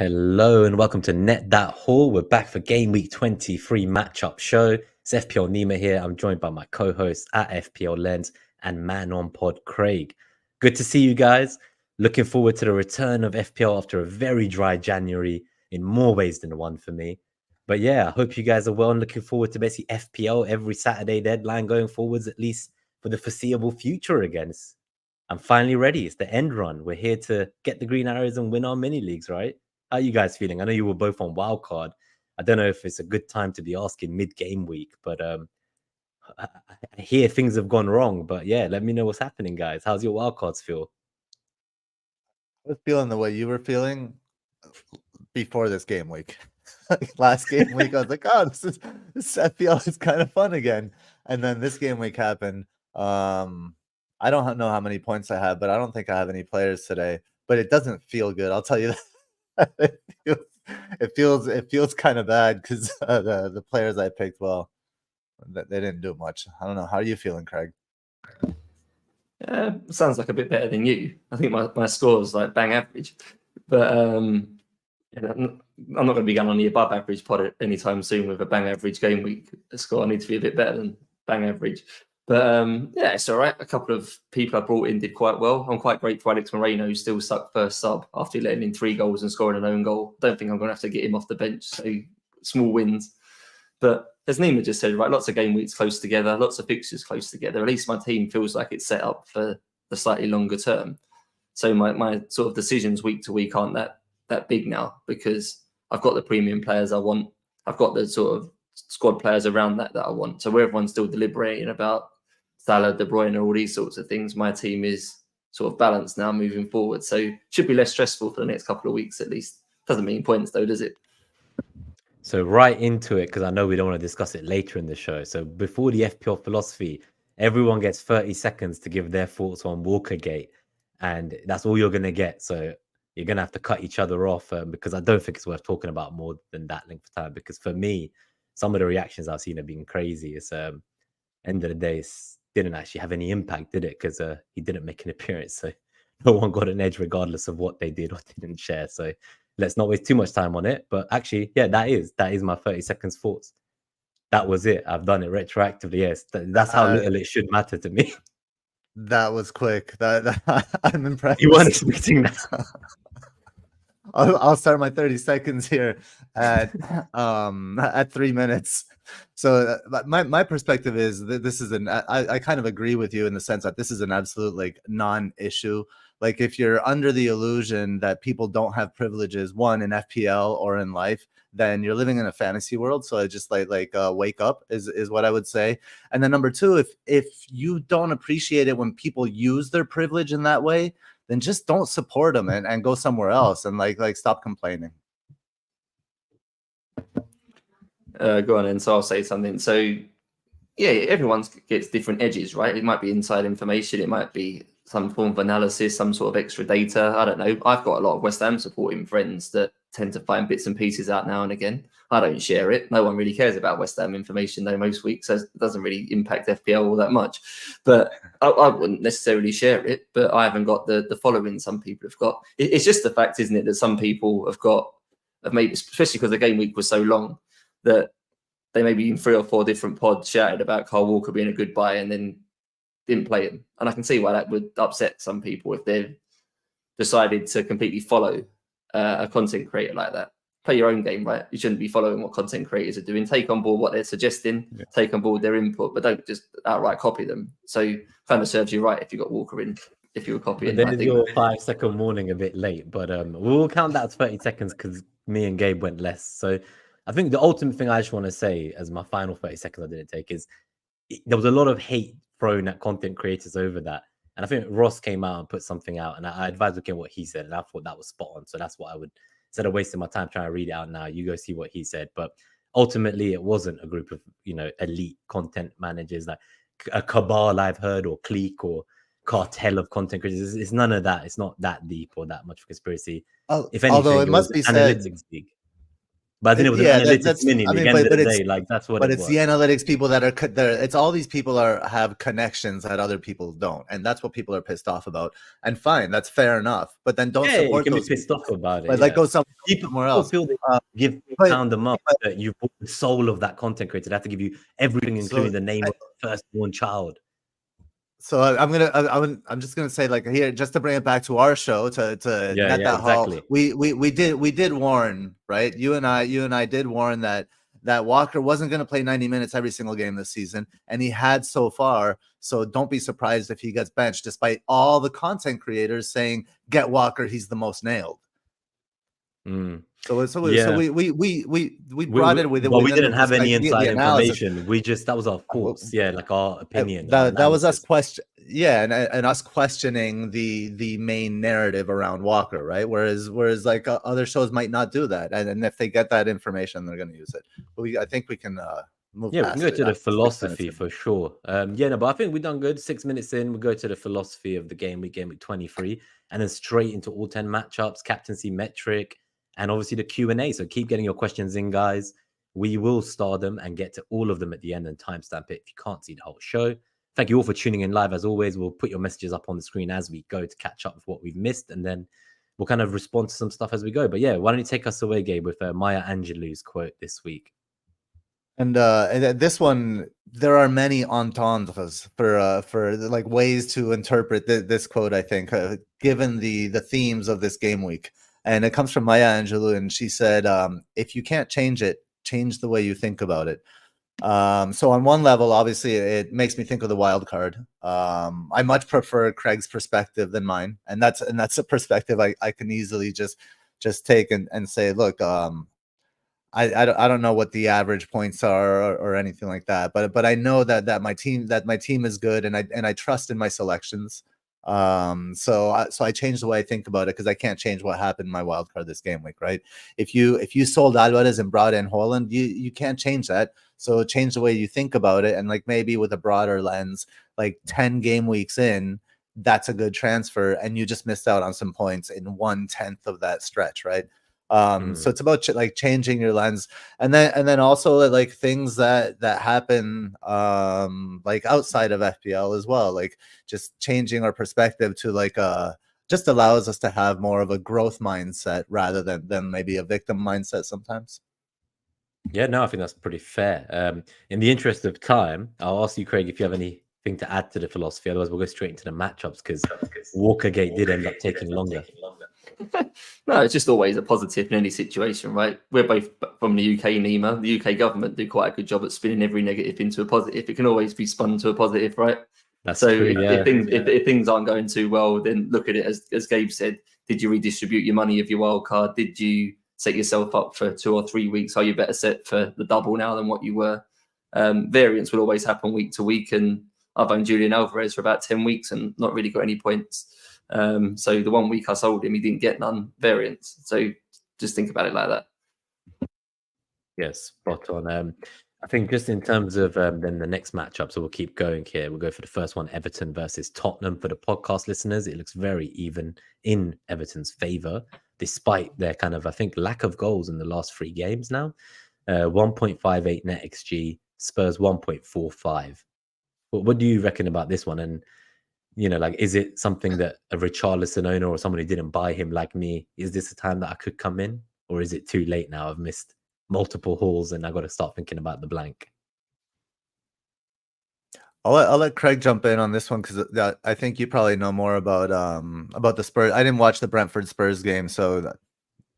Hello and welcome to Net That Haul. We're back for Gameweek 23 Matchup show. It's FPL Nima here. I'm joined by my co-hosts at FPLLens and Man on Pod Craig. Good to see you guys. Looking forward to the return of FPL after a very dry January in more ways than one for me. But yeah, I hope you guys are well and looking forward to basically FPL every Saturday deadline going forwards, at least for the foreseeable future again. I'm finally ready. It's the end run. We're here to get the green arrows and win our mini leagues, right? How are you guys feeling? I know you were both on Wildcard. I don't know if it's a good time to be asking mid-game week, but I hear things have gone wrong. But yeah, let me know what's happening, guys. How's your Wildcards feel? I was feeling the way you were feeling before this game week. Last game week, I was like, "Oh, this FPL is kind of fun again." And then this game week happened. I don't know how many points I have, but I don't think I have any players today. But it doesn't feel good. I'll tell you that. it feels kind of bad because the players I picked, well, they didn't do much. I don't know. How are you feeling, Craig? Sounds like a bit better than you. I think my score is like bang average, but I'm not going to be going on the above average pod anytime soon with a bang average game week score. I need to be a bit better than bang average. But yeah, it's all right. A couple of people I brought in did quite well. I'm quite grateful for Alex Moreno, who still stuck first sub after letting in 3 goals and scoring an own goal. Don't think I'm going to have to get him off the bench. So small wins. But as Nima just said, right, lots of game weeks close together, lots of fixtures close together. At least my team feels like it's set up for the slightly longer term. So my sort of decisions week to week aren't that big now because I've got the premium players I want. I've got the sort of squad players around that I want. So where everyone's still deliberating about Salah, De Bruyne, all these sorts of things, my team is sort of balanced now moving forward. So should be less stressful for the next couple of weeks at least. Doesn't mean points though, does it? So right into it, because I know we don't want to discuss it later in the show. So before the FPL Philosophy, everyone gets 30 seconds to give their thoughts on Walkergate. And that's all you're going to get. So you're going to have to cut each other off because I don't think it's worth talking about more than that length of time. Because for me, some of the reactions I've seen have been crazy. It's end of the day, it didn't actually have any impact, did it? Because he didn't make an appearance. So no one got an edge regardless of what they did or didn't share. So let's not waste too much time on it. But actually, yeah, that is my 30 seconds thoughts. That was it. I've done it retroactively. Yes, that's how little it should matter to me. That was quick. I'm impressed. You weren't expecting that. I'll start my 30 seconds here at 3 minutes. So my perspective is that this is I kind of agree with you in the sense that this is an absolute like non-issue. Like if you're under the illusion that people don't have privileges, one in FPL or in life, then you're living in a fantasy world. So I just like wake up is what I would say. And then number two, if you don't appreciate it when people use their privilege in that way, then just don't support them and go somewhere else and like stop complaining. Go on, and so I'll say something. So yeah, everyone gets different edges, right? It might be inside information, it might be some form of analysis, some sort of extra data. I don't know. I've got a lot of West Ham supporting friends that tend to find bits and pieces out now and again. I don't share it. No one really cares about West Ham information though most weeks, so it doesn't really impact FPL all that much. But I wouldn't necessarily share it, but I haven't got the following some people have got. It's just the fact, isn't it, that some people have maybe, especially because the game week was so long, that they maybe in 3 or 4 different pods shouted about Kyle Walker being a good buy and then didn't play him. And I can see why that would upset some people if they've decided to completely follow a content creator like that. Play your own game, right? You shouldn't be following what content creators are doing. Take on board what they're suggesting, take on board their input, but don't just outright copy them. So kind of serves you right if you got Walker in, if you were copying. Then is your 5-second warning a bit late, but we'll count that as 30 seconds because me and Gabe went less. So I think the ultimate thing I just want to say as my final 30 seconds I didn't take is there was a lot of hate thrown at content creators over that. And I think Ross came out and put something out and I advised looking at what he said and I thought that was spot on. So that's what I would, instead of wasting my time trying to read it out now, you go see what he said. But ultimately it wasn't a group of, elite content managers like a cabal I've heard or clique or cartel of content creators. It's none of that. It's not that deep or that much conspiracy. If anything, although it must be said, But I think it was an analytics mini. I mean, at the end of the it's day, like that's what but it it's was. the analytics people that are it's all these people have connections that other people don't, and that's what people are pissed off about. And fine, that's fair enough. But then don't Yeah, you support can be those pissed off about it. But like go somewhere People else. feel they give pound a month that you bought the soul of that content creator. They have to give you everything, including the name of the firstborn child. So I'm just gonna say, like, here, just to bring it back to our show, to Net That Haul, we did warn, right? You and I did warn that Walker wasn't gonna play 90 minutes every single game this season, and he had so far. So don't be surprised if he gets benched, despite all the content creators saying, "Get Walker, he's the most nailed." So we brought it with it. Well, we didn't have any inside information. That was our thoughts. Yeah, like our opinion. That was us and us questioning the main narrative around Walker, right? Whereas like other shows might not do that, and if they get that information, they're going to use it. But I think we can move. Yeah, we can go to the philosophy for sure. But I think we've done good. 6 minutes in, we go to the philosophy of the Gameweek 23, and then straight into all 10 matchups, captaincy metric, and obviously the Q&A. So keep getting your questions in, guys. We will star them and get to all of them at the end and timestamp it if you can't see the whole show. Thank you all for tuning in live. As always, we'll put your messages up on the screen as we go to catch up with what we've missed, and then we'll kind of respond to some stuff as we go. But yeah, why don't you take us away, Gabe, with Maya Angelou's quote this week? And this one, there are many entendres for like ways to interpret this quote, I think, given the themes of this game week. And it comes from Maya Angelou, and she said, if you can't change it, change the way you think about it. So on one level, obviously, it makes me think of the wild card. I much prefer Craig's perspective than mine, and that's a perspective I can easily just take and say, look, I don't know what the average points are or anything like that, but I know that my team is good, and I trust in my selections. So I changed the way I think about it, because I can't change what happened in my wild card this game week, right? If you sold Alvarez and brought in Holland, you can't change that. So change the way you think about it, and like maybe with a broader lens, like 10 game weeks in, that's a good transfer, and you just missed out on some points in 1/10 of that stretch, right? So it's about like changing your lens, and then also like things that happen like outside of FPL as well, like just changing our perspective to like just allows us to have more of a growth mindset rather than maybe a victim mindset sometimes. Yeah, no, I think that's pretty fair. In the interest of time, I'll ask you, Craig, if you have anything to add to the philosophy. Otherwise, we'll go straight into the matchups, because Walkergate did end up taking longer. No, it's just always a positive in any situation, right? We're both from the UK, Nima. The UK government do quite a good job at spinning every negative into a positive. It can always be spun to a positive, right? That's so true, if things aren't going too well, then look at it as Gabe said. Did you redistribute your money of your wild card? Did you set yourself up for 2 or 3 weeks? Are you better set for the double now than what you were? Variance will always happen week to week, and I've owned Julian Alvarez for about 10 weeks and not really got any points. So the 1 week I sold him, he didn't get none variance. So just think about it like that. Yes, spot on. I think just in terms of then the next matchup, so we'll keep going here. We'll go for the first one, Everton versus Tottenham. For the podcast listeners, it looks very even in Everton's favour, despite their kind of, I think, lack of goals in the last 3 games now. 1.58 NetxG, Spurs 1.45. What do you reckon about this one? And like, is it something that a Richarlison owner or someone who didn't buy him like me, is this a time that I could come in? Or is it too late now? I've missed multiple hauls and I've got to start thinking about the blank. I'll let Craig jump in on this one, because I think you probably know more about the Spurs. I didn't watch the Brentford Spurs game, so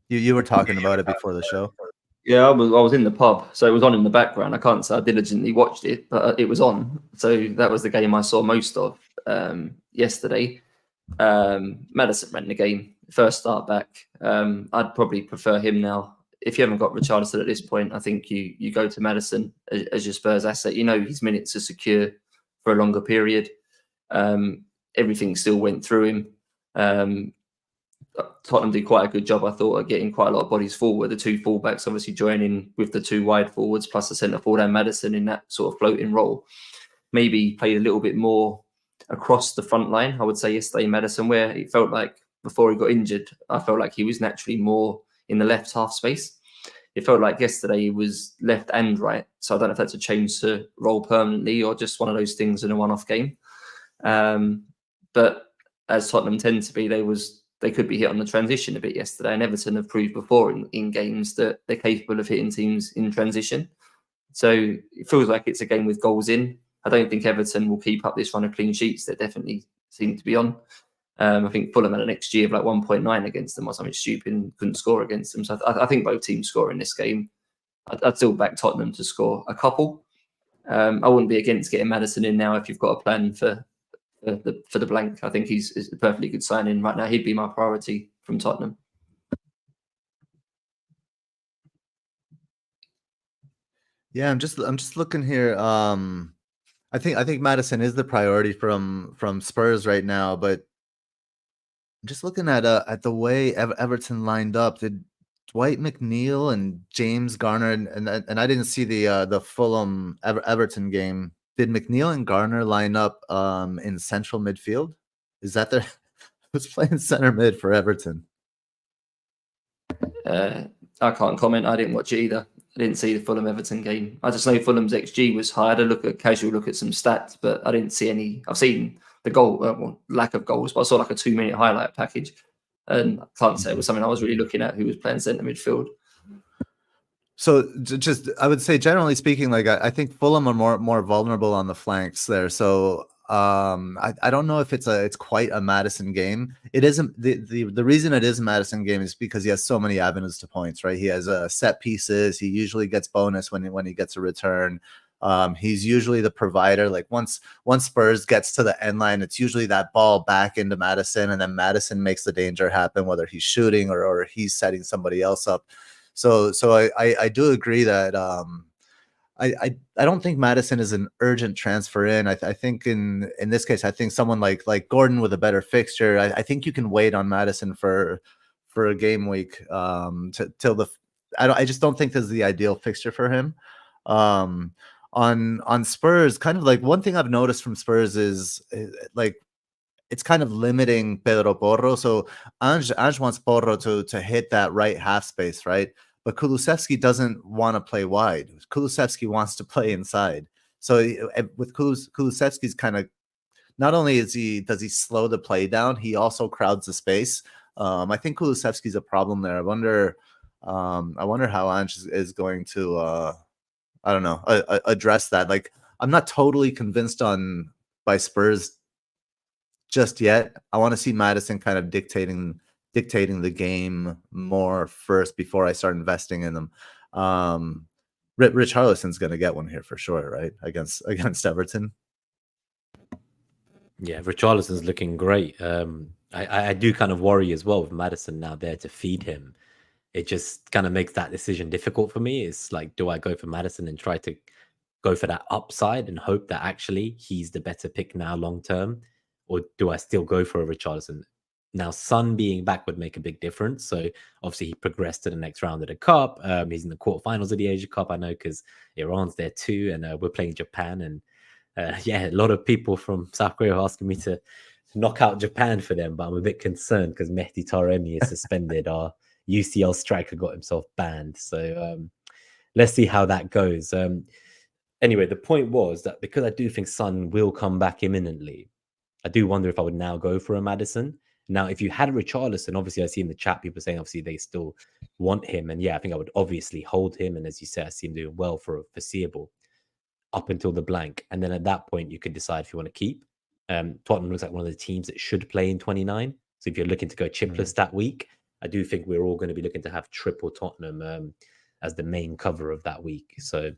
you were talking about it before the show. Yeah, I was in the pub, so it was on in the background. I can't say I diligently watched it, but it was on. So that was the game I saw most of yesterday. Maddison ran the game, first start back. I'd probably prefer him now. If you haven't got Richarlison at this point, I think you go to Maddison as your Spurs asset. His minutes are secure for a longer period. Everything still went through him. Tottenham did quite a good job, I thought, at getting quite a lot of bodies forward. The 2 fullbacks obviously joining with the 2 wide forwards, plus the centre forward and Maddison in that sort of floating role. Maybe played a little bit more across the front line, I would say, yesterday, Maddison, where it felt like before he got injured, I felt like he was naturally more in the left half space. it felt like yesterday he was left and right. So I don't know if that's a change to role permanently or just one of those things in a one-off game. But as Tottenham tend to be, they could be hit on the transition a bit yesterday, and Everton have proved before in games that they're capable of hitting teams in transition. So it feels like it's a game with goals in. I don't think Everton will keep up this run of clean sheets. They definitely seem to be on. I think Fulham had an XG of like 1.9 against them or something stupid and couldn't score against them. So I think both teams score in this game. I'd still back Tottenham to score a couple. I wouldn't be against getting Maddison in now if you've got a plan for the blank. I think he's a perfectly good sign-in right now. He'd be my priority from Tottenham. Yeah, I'm just looking here. I think Maddison is the priority from Spurs right now, but I'm just looking at the way Everton lined up. Did Dwight McNeil and James Garner and I didn't see the Fulham Everton game. Did McNeil and Garner line up in central midfield? Is that their who's playing center mid for Everton? I can't comment. I didn't watch it either. I didn't see the Fulham Everton game. I just know Fulham's XG was high. I had a casual look at some stats, but I didn't see any. I've seen the goal, lack of goals, but I saw like a 2-minute highlight package, and I can't say it was something I was really looking at. Who was playing centre midfield? So just, I would say generally speaking, like I think Fulham are more vulnerable on the flanks there. So I don't know if it's quite a Maddison game. It isn't. The reason it is a Maddison game is because he has so many avenues to points, right? He has set pieces. He usually gets bonus when he gets a return. He's usually the provider. Like once Spurs gets to the end line, it's usually that ball back into Maddison, and then Maddison makes the danger happen, whether he's shooting or he's setting somebody else up. So I do agree that I don't think Maddison is an urgent transfer in. I think in this case, I think someone like Gordon with a better fixture. I think you can wait on Maddison for a game week till the. I just don't think this is the ideal fixture for him. On Spurs, kind of like one thing I've noticed from Spurs is like it's kind of limiting Pedro Porro. So Ange wants Porro to hit that right half space, right? But Kulusevski doesn't want to play wide. Kulusevski wants to play inside. So with Kulusevski's kind of, not only does he slow the play down, he also crowds the space. I think Kulusevski's a problem there. I wonder how Ange is going to I don't know, address that. Like, I'm not totally convinced by Spurs just yet. I want to see Maddison kind of dictating the game more first before I start investing in them. Rich Harlison's going to get one here for sure, right? Against Everton. Yeah, Richarlison's looking great. I do kind of worry as well with Maddison now there to feed him. It just kind of makes that decision difficult for me. It's like, do I go for Maddison and try to go for that upside and hope that actually he's the better pick now long term? Or do I still go for a Richarlison? Now, Son being back would make a big difference. So obviously he progressed to the next round of the Cup. He's in the quarterfinals of the Asia Cup, I know, because Iran's there too. And we're playing Japan. And yeah, a lot of people from South Korea are asking me to knock out Japan for them. But I'm a bit concerned because Mehdi Taremi is suspended. Our UCL striker got himself banned. So let's see how that goes. Anyway, the point was that because I do think Son will come back imminently, I do wonder if I would now go for a Maddison. Now, if you had a Richarlison, obviously I see in the chat people saying obviously they still want him. And yeah, I think I would obviously hold him. And as you said, I see him doing well for a foreseeable up until the blank. And then at that point, you could decide if you want to keep. Tottenham looks like one of the teams that should play in 29. So if you're looking to go chipless that week, I do think we're all going to be looking to have triple Tottenham as the main cover of that week. So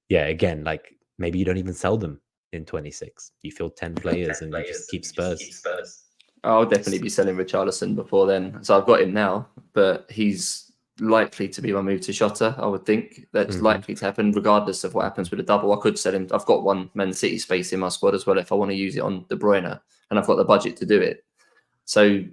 yeah, again, like maybe you don't even sell them in 26. You field 10 players and you just keep Spurs. I'll definitely be selling Richarlison before then. So I've got him now, but he's likely to be my move to Shota. I would think that's likely to happen regardless of what happens with the double. I could sell him. I've got one Man City space in my squad as well if I want to use it on De Bruyne, and I've got the budget to do it. So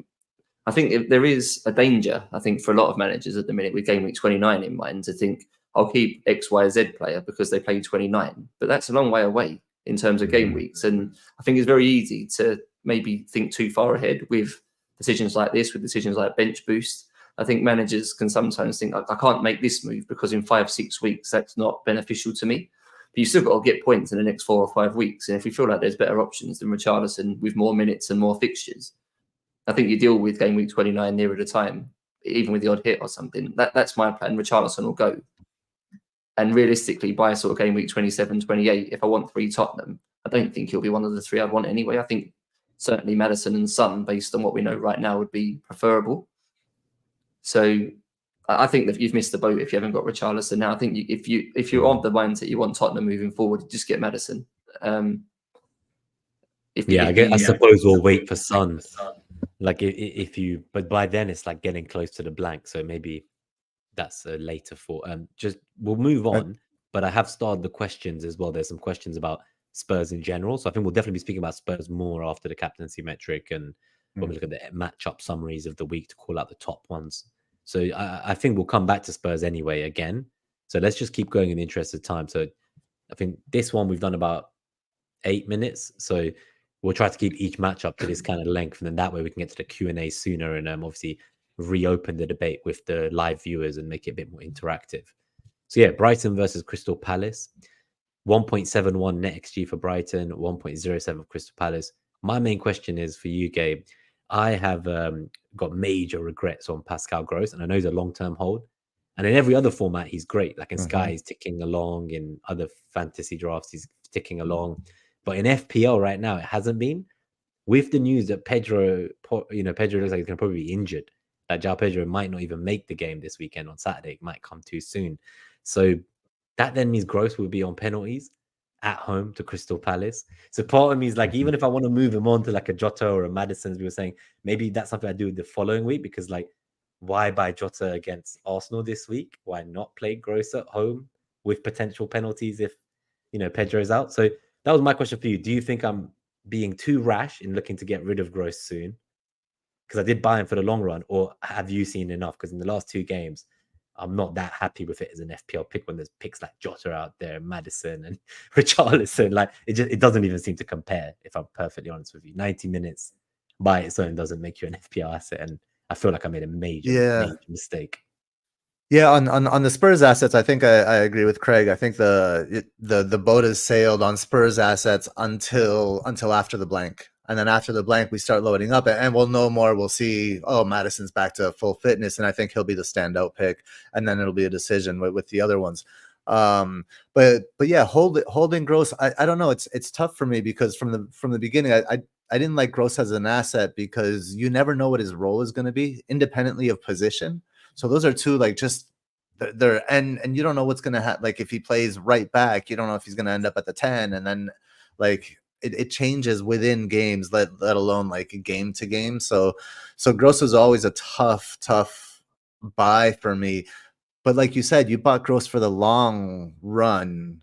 I think if there is a danger, I think for a lot of managers at the minute with Game Week 29 in mind, to think I'll keep X, Y, Z player because they play 29. But that's a long way away in terms of game weeks. And I think it's very easy to maybe think too far ahead with decisions like this, with decisions like bench boost. I think managers can sometimes think, I can't make this move because in 5-6 weeks, that's not beneficial to me. But you still got to get points in the next 4 or 5 weeks. And if you feel like there's better options than Richarlison with more minutes and more fixtures, I think you deal with game week 29 nearer the time, even with the odd hit or something. That's my plan. Richarlison will go. And realistically, by sort of game week 27, 28, if I want 3 Tottenham, I don't think he'll be one of the 3 I'd want anyway. I think certainly Maddison and Son, based on what we know right now, would be preferable. So I think that you've missed the boat if you haven't got Richarlison now. I think if you're on the mindset you want Tottenham moving forward, just get Maddison. I suppose we'll wait for Son. Like but by then it's like getting close to the blank. So maybe that's a later thought. We'll move on. But I have started the questions as well. There's some questions about Spurs in general. So I think we'll definitely be speaking about Spurs more after the captaincy metric and when we look at the matchup summaries of the week to call out the top ones. So I think we'll come back to Spurs anyway again. So let's just keep going in the interest of time. So I think this one we've done about 8 minutes. So we'll try to keep each matchup to this kind of length. And then that way we can get to the Q&A sooner and obviously reopen the debate with the live viewers and make it a bit more interactive. So yeah, Brighton versus Crystal Palace. 1.71 NetxG for Brighton, 1.07 for Crystal Palace. My main question is for you, Gabe. I have got major regrets on Pascal Gross, and I know he's a long-term hold. And in every other format, he's great. Like in Sky, he's ticking along. In other fantasy drafts, he's ticking along. But in FPL right now, it hasn't been. With the news that Pedro looks like he's going to probably be injured. That João Pedro might not even make the game this weekend on Saturday. It might come too soon. So that then means Gross will be on penalties at home to Crystal Palace. So part of me is like, even if I want to move him on to like a Jota or a Maddison, as we were saying, maybe that's something I do the following week, because like, why buy Jota against Arsenal this week? Why not play Gross at home with potential penalties if, Pedro's out? So that was my question for you. Do you think I'm being too rash in looking to get rid of Gross soon? Because I did buy him for the long run, or have you seen enough? Because in the last 2 games, I'm not that happy with it as an FPL pick when there's picks like Jota out there, Maddison and Richarlison. Like it doesn't even seem to compare, if I'm perfectly honest with you. 90 minutes by its own doesn't make you an FPL asset. And I feel like I made a major mistake. Yeah, on the Spurs assets, I think I agree with Craig. I think the boat has sailed on Spurs assets until after the blank. And then after the blank, we start loading up and we'll know more. We'll see, Maddison's back to full fitness. And I think he'll be the standout pick. And then it'll be a decision with the other ones. But yeah, holding Gross, I don't know. It's tough for me because from the beginning, I didn't like Gross as an asset because you never know what his role is going to be independently of position. So those are two, like, just they're and you don't know what's going to happen. Like if he plays right back, you don't know if he's going to end up at the 10, and then like it changes within games, let alone like game to game. So Gross is always a tough buy for me. But like you said, you bought Gross for the long run,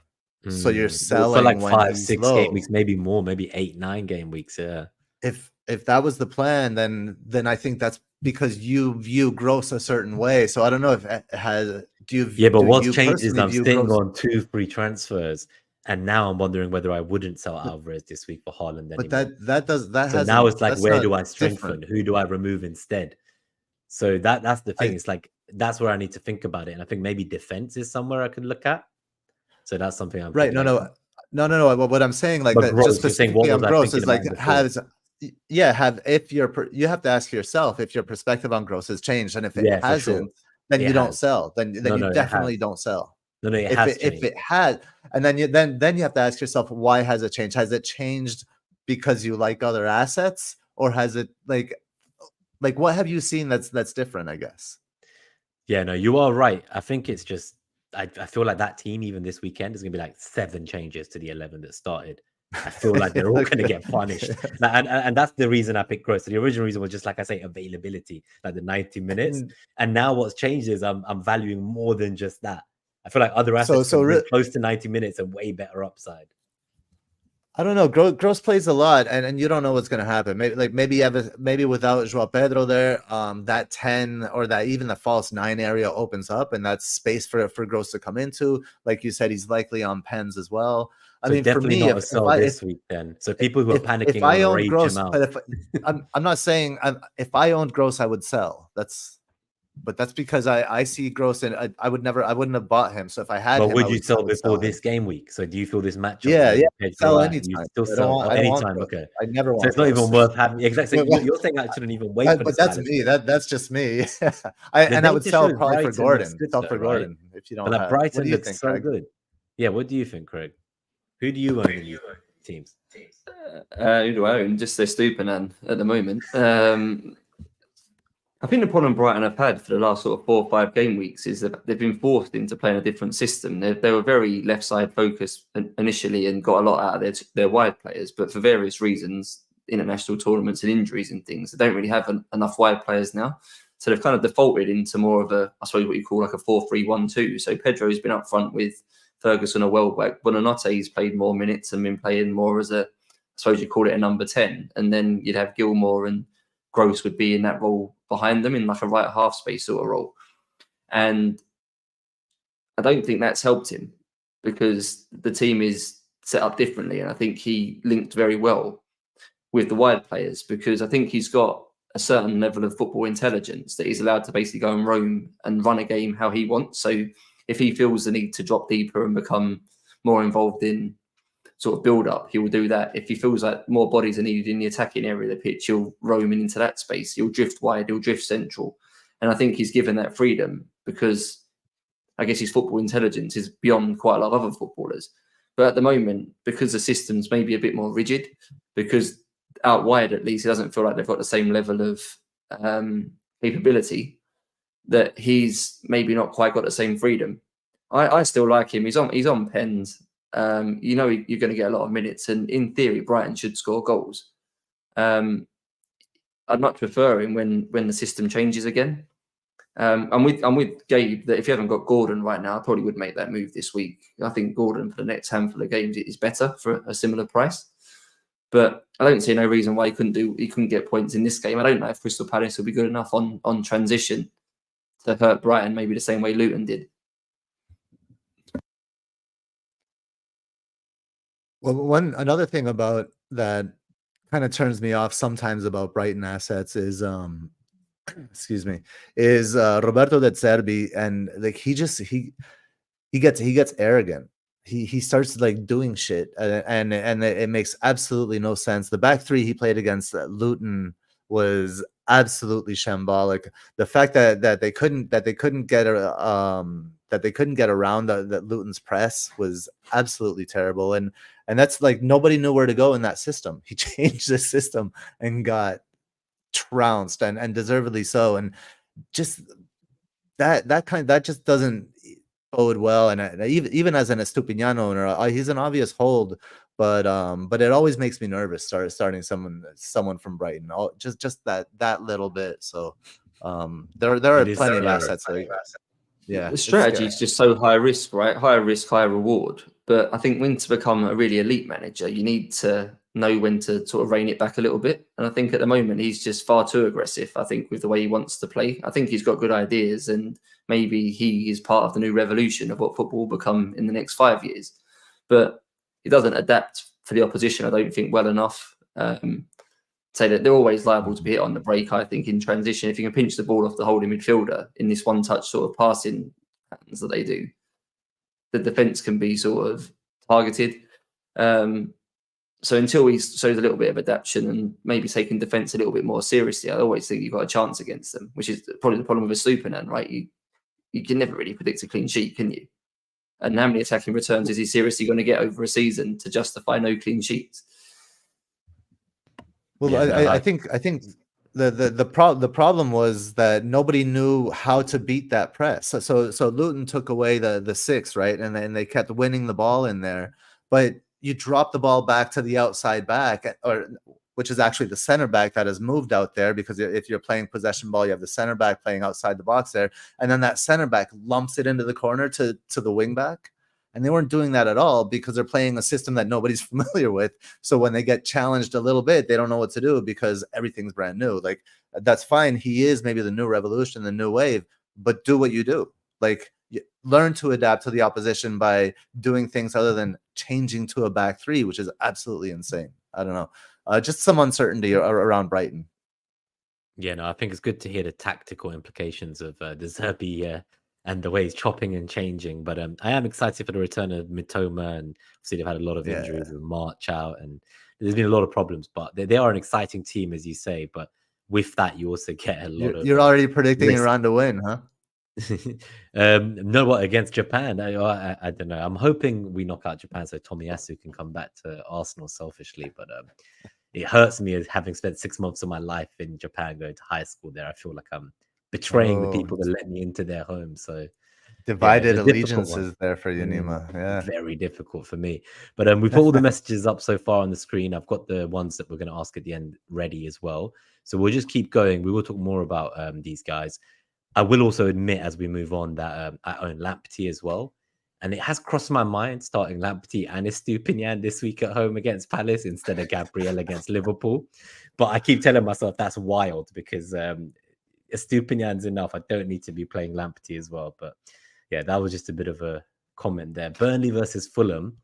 so you're selling for like when 5, he's 6 low. game weeks, maybe more, maybe 8, 9 game weeks. Yeah. If that was the plan, then I think that's because you view Gross a certain way. So I don't know if it has. But what's changed is I'm staying on 2 free transfers, and now I'm wondering whether I wouldn't sell Alvarez this week for Haaland anymore. But so now it's like, where do I strengthen? Who do I remove instead? So that's the thing. It's like that's where I need to think about it, and I think maybe defense is somewhere I could look at. So that's something I'm right. No. What I'm saying, like that, Gross, just specifically on Gross, is like you have to ask yourself if your perspective on Gross has changed, and if it hasn't, then you don't sell. Then you definitely don't sell. No, it if has if it had, and then you have to ask yourself, why has it changed? Has it changed because you like other assets, or has it like what have you seen that's different? I guess. Yeah, no, you are right. I think it's just I feel like that team even this weekend is gonna be like 7 changes to the 11 that started. I feel like they're all going to get punished. And that's the reason I picked Gross. So the original reason was just, like I say, availability, like the 90 minutes. And now what's changed is I'm valuing more than just that. I feel like other assets close to 90 minutes are way better upside. I don't know. Gross plays a lot, and you don't know what's going to happen. Maybe without João Pedro there, that 10 or that even the false 9 area opens up, and that's space for Gross to come into. Like you said, he's likely on pens as well. I mean, definitely for me, not a sell this week then. So people who are panicking, if I own Gross, but I'm not saying if I owned Gross, I would sell. That's but that's because I see Gross, and I wouldn't have bought him. So if I had But him, would I you would sell him. before this game week? So do you feel this matchup? Yeah, yeah. Pedro Sell you anytime. still sell I don't want anytime? Gross. Okay. I never So want it's not even Gross. worth having. Exactly. So But you're saying I shouldn't even wait for but this that's guy. me. That's just me. The I would data sell shows probably for Brighton looks Gordon. good Sell though, for right? Gordon if you But don't like have. What Brighton do you looks think, so Craig? good. Yeah, what do you think, Craig? Who do you own in these teams? Who do I own? Just their Stupinan at the moment. I think the problem Brighton have had for the last sort of 4 or 5 game weeks is that they've been forced into playing a different system. They were very left side focused initially and got a lot out of their wide players, but for various reasons, international tournaments and injuries and things, they don't really have enough wide players now. So they've kind of defaulted into more of a, I suppose, what you call like a 4-3-1-2. So Pedro's been up front with Ferguson or Welbeck. Bonanote's played more minutes and been playing more as a, I suppose you call it a number 10. And then you'd have Gilmore and Gross would be in that role behind them in like a right half space sort of role. And I don't think that's helped him because the team is set up differently. And I think he linked very well with the wide players because I think he's got a certain level of football intelligence that he's allowed to basically go and roam and run a game how he wants. So if he feels the need to drop deeper and become more involved in sort of build up, he will do that. If he feels like more bodies are needed in the attacking area of the pitch, he'll roam into that space. He'll drift wide, he'll drift central. And I think he's given that freedom because I guess his football intelligence is beyond quite a lot of other footballers. But at the moment, because the system's maybe a bit more rigid, because out wide at least, he doesn't feel like they've got the same level of capability, that he's maybe not quite got the same freedom. I still like him. He's on pens. You know you're going to get a lot of minutes, and in theory, Brighton should score goals. I'd much prefer him when the system changes again. I'm with Gabe that if you haven't got Gordon right now, I probably would make that move this week. I think Gordon for the next handful of games is better for a similar price. But I don't see no reason why he couldn't get points in this game. I don't know if Crystal Palace will be good enough on transition to hurt Brighton, maybe the same way Luton did. Well, another thing about that kind of turns me off sometimes about Brighton assets is excuse me, is Roberto De Zerbi, and like he gets arrogant. He starts like doing shit, and it makes absolutely no sense. The back three he played against Luton was absolutely shambolic. The fact that they couldn't get around that Luton's press was absolutely terrible, and that's like nobody knew where to go in that system. He changed the system and got trounced, and deservedly so. And just that just doesn't bode well. And even as an Estupiñán owner, he's an obvious hold, but it always makes me nervous starting someone from Brighton. Just that little bit. So there are plenty of assets. Yeah, the strategy is just so high risk, right? High risk, high reward. But I think when to become a really elite manager, you need to know when to sort of rein it back a little bit. And I think at the moment he's just far too aggressive. I think with the way he wants to play, I think he's got good ideas, and maybe he is part of the new revolution of what football will become in the next 5 years. But he doesn't adapt for the opposition, I don't think, well enough. Say that they're always liable to be hit on the break. I think in transition, if you can pinch the ball off the holding midfielder in this one-touch sort of passing patterns that they do, the defence can be sort of targeted. So until he shows a little bit of adaptation and maybe taking defence a little bit more seriously, I always think you've got a chance against them, which is probably the problem with a Superman, right? You can never really predict a clean sheet, can you? And how many attacking returns is he seriously going to get over a season to justify no clean sheets? Well, yeah, I think the problem was that nobody knew how to beat that press. So Luton took away the 6, right, and then they kept winning the ball in there, but you drop the ball back to the outside back, which is actually the center back that has moved out there, because if you're playing possession ball, you have the center back playing outside the box there, and then that center back lumps it into the corner to the wing back. And they weren't doing that at all because they're playing a system that nobody's familiar with. So when they get challenged a little bit, they don't know what to do because everything's brand new. Like, that's fine. He is maybe the new revolution, the new wave, but do what you do. Like, learn to adapt to the opposition by doing things other than changing to a back three, which is absolutely insane. I don't know. Just some uncertainty around Brighton. Yeah, no, I think it's good to hear the tactical implications of the Zerbi and the way he's chopping and changing. But I am excited for the return of Mitoma, and obviously they've had a lot of injuries with March out, and there's been a lot of problems. But they are an exciting team, as you say. But with that, you also get a lot of You're already predicting risk. Iran to win, huh? No, what against Japan? I don't know. I'm hoping we knock out Japan so Tomiyasu can come back to Arsenal selfishly, but it hurts me as having spent 6 months of my life in Japan going to high school there. I feel like I'm betraying the people that let me into their home. So divided it's a difficult one. allegiances there for you, Nima. Yeah, Very difficult for me. But we put all the messages up so far on the screen. I've got the ones that we're going to ask at the end ready as well. So we'll just keep going. We will talk more about these guys. I will also admit as we move on that I own Lamptey as well. And it has crossed my mind starting Lamptey and Estupinian this week at home against Palace instead of Gabriel against Liverpool. But I keep telling myself that's wild because Estupinian's enough. I don't need to be playing Lamptey as well. But yeah, that was just a bit of a comment there. Burnley versus Fulham.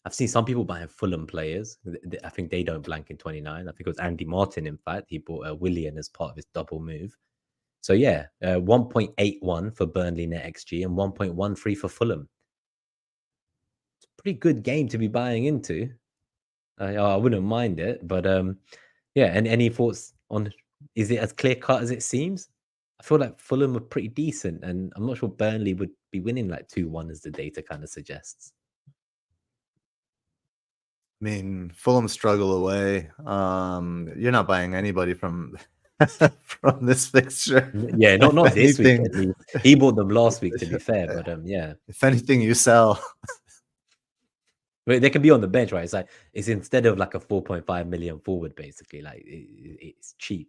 I've seen some people buying Fulham players. I think they don't blank in 29. I think it was Andy Martin, in fact. He bought Willian as part of his double move. So yeah, 1.81 for Burnley NetxG and 1.13 for Fulham. It's a pretty good game to be buying into. I wouldn't mind it, but yeah. And any thoughts on? Is it as clear cut as it seems? I feel like Fulham are pretty decent, and I'm not sure Burnley would be winning like 2-1 as the data kind of suggests. I mean, Fulham struggle away. You're not buying anybody from from this fixture. Yeah, not this week at least. He bought them last week, to be fair. But yeah, if anything, you sell. They can be on the bench, right? It's like it's instead of like a 4.5 million forward, basically. Like it's cheap.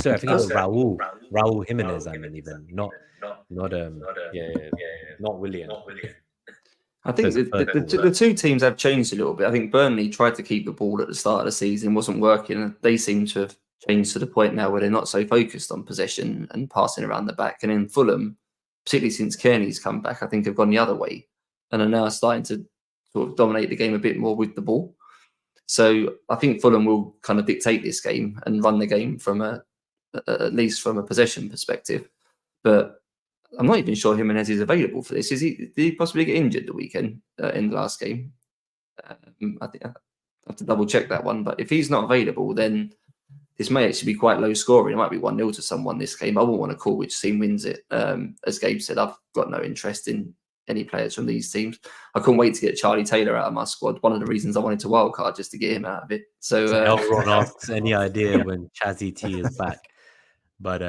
Sorry, I think it was Raul Jimenez. I mean, even not William. I think the two teams have changed a little bit. I think Burnley tried to keep the ball at the start of the season, wasn't working. They seem to have changed to the point now where they're not so focused on possession and passing around the back. And in Fulham, particularly since Kearney's come back, I think have gone the other way and are now starting to sort of dominate the game a bit more with the ball. So I think Fulham will kind of dictate this game and run the game from at least from a possession perspective. But I'm not even sure Jimenez is available for this. Did he possibly get injured the weekend in the last game? I think I have to double check that one. But if he's not available, then this may actually be quite low scoring. It might be 1-0 to someone this game. I wouldn't want to call which team wins it. As Gabe said, I've got no interest in any players from these teams. I couldn't wait to get Charlie Taylor out of my squad. One of the reasons I wanted to wildcard just to get him out of it. So Elron asks any idea when Chazzy T is back. But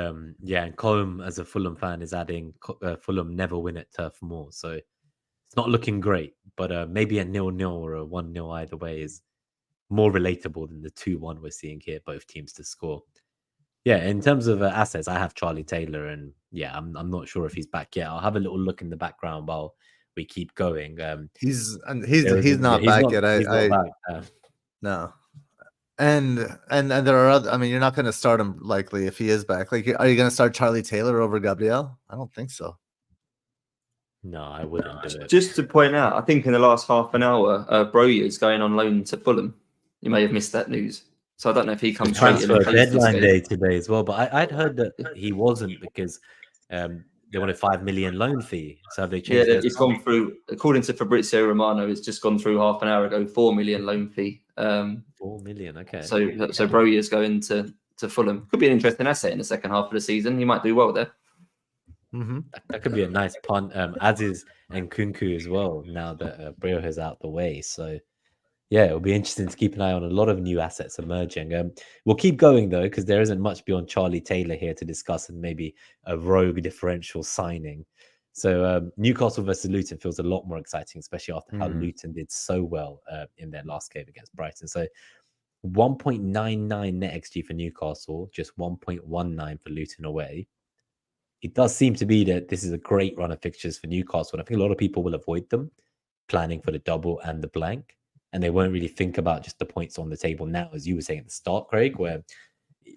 yeah, and Colm as a Fulham fan is adding Fulham never win at Turf Moor, so it's not looking great. But maybe a 0-0 or a 1-0 either way is more relatable than the 2-1 we're seeing here, both teams to score. Yeah, in terms of assets, I have Charlie Taylor, and yeah, I'm not sure if he's back yet. I'll have a little look in the background while we keep going. He's not back yet. No. And there are other. I mean, you're not going to start him likely if he is back. Like, are you going to start Charlie Taylor over Gabriel? I don't think so. No, I wouldn't do it. Just to point out, I think in the last half an hour, Broya is going on loan to Fulham. You may have missed that news. So I don't know if he comes transfer deadline day today as well. But I'd heard that he wasn't because they wanted 5 million loan fee. So have they changed? Yeah, it's gone through. According to Fabrizio Romano, it's just gone through half an hour ago. 4 million loan fee. 4 million. Okay. So Broya is going to Fulham. Could be an interesting asset in the second half of the season. He might do well there. Mm-hmm. That could be a nice punt. As is Nkunku as well. Now that Broya is out the way, so yeah, it'll be interesting to keep an eye on a lot of new assets emerging. We'll keep going though, because there isn't much beyond Charlie Taylor here to discuss, and maybe a rogue differential signing. So Newcastle versus Luton feels a lot more exciting, especially after how Luton did so well in their last game against Brighton. So 1.99 NetxG for Newcastle, just 1.19 for Luton away. It does seem to be that this is a great run of fixtures for Newcastle. And I think a lot of people will avoid them, planning for the double and the blank. And they won't really think about just the points on the table now, as you were saying at the start, Craig, where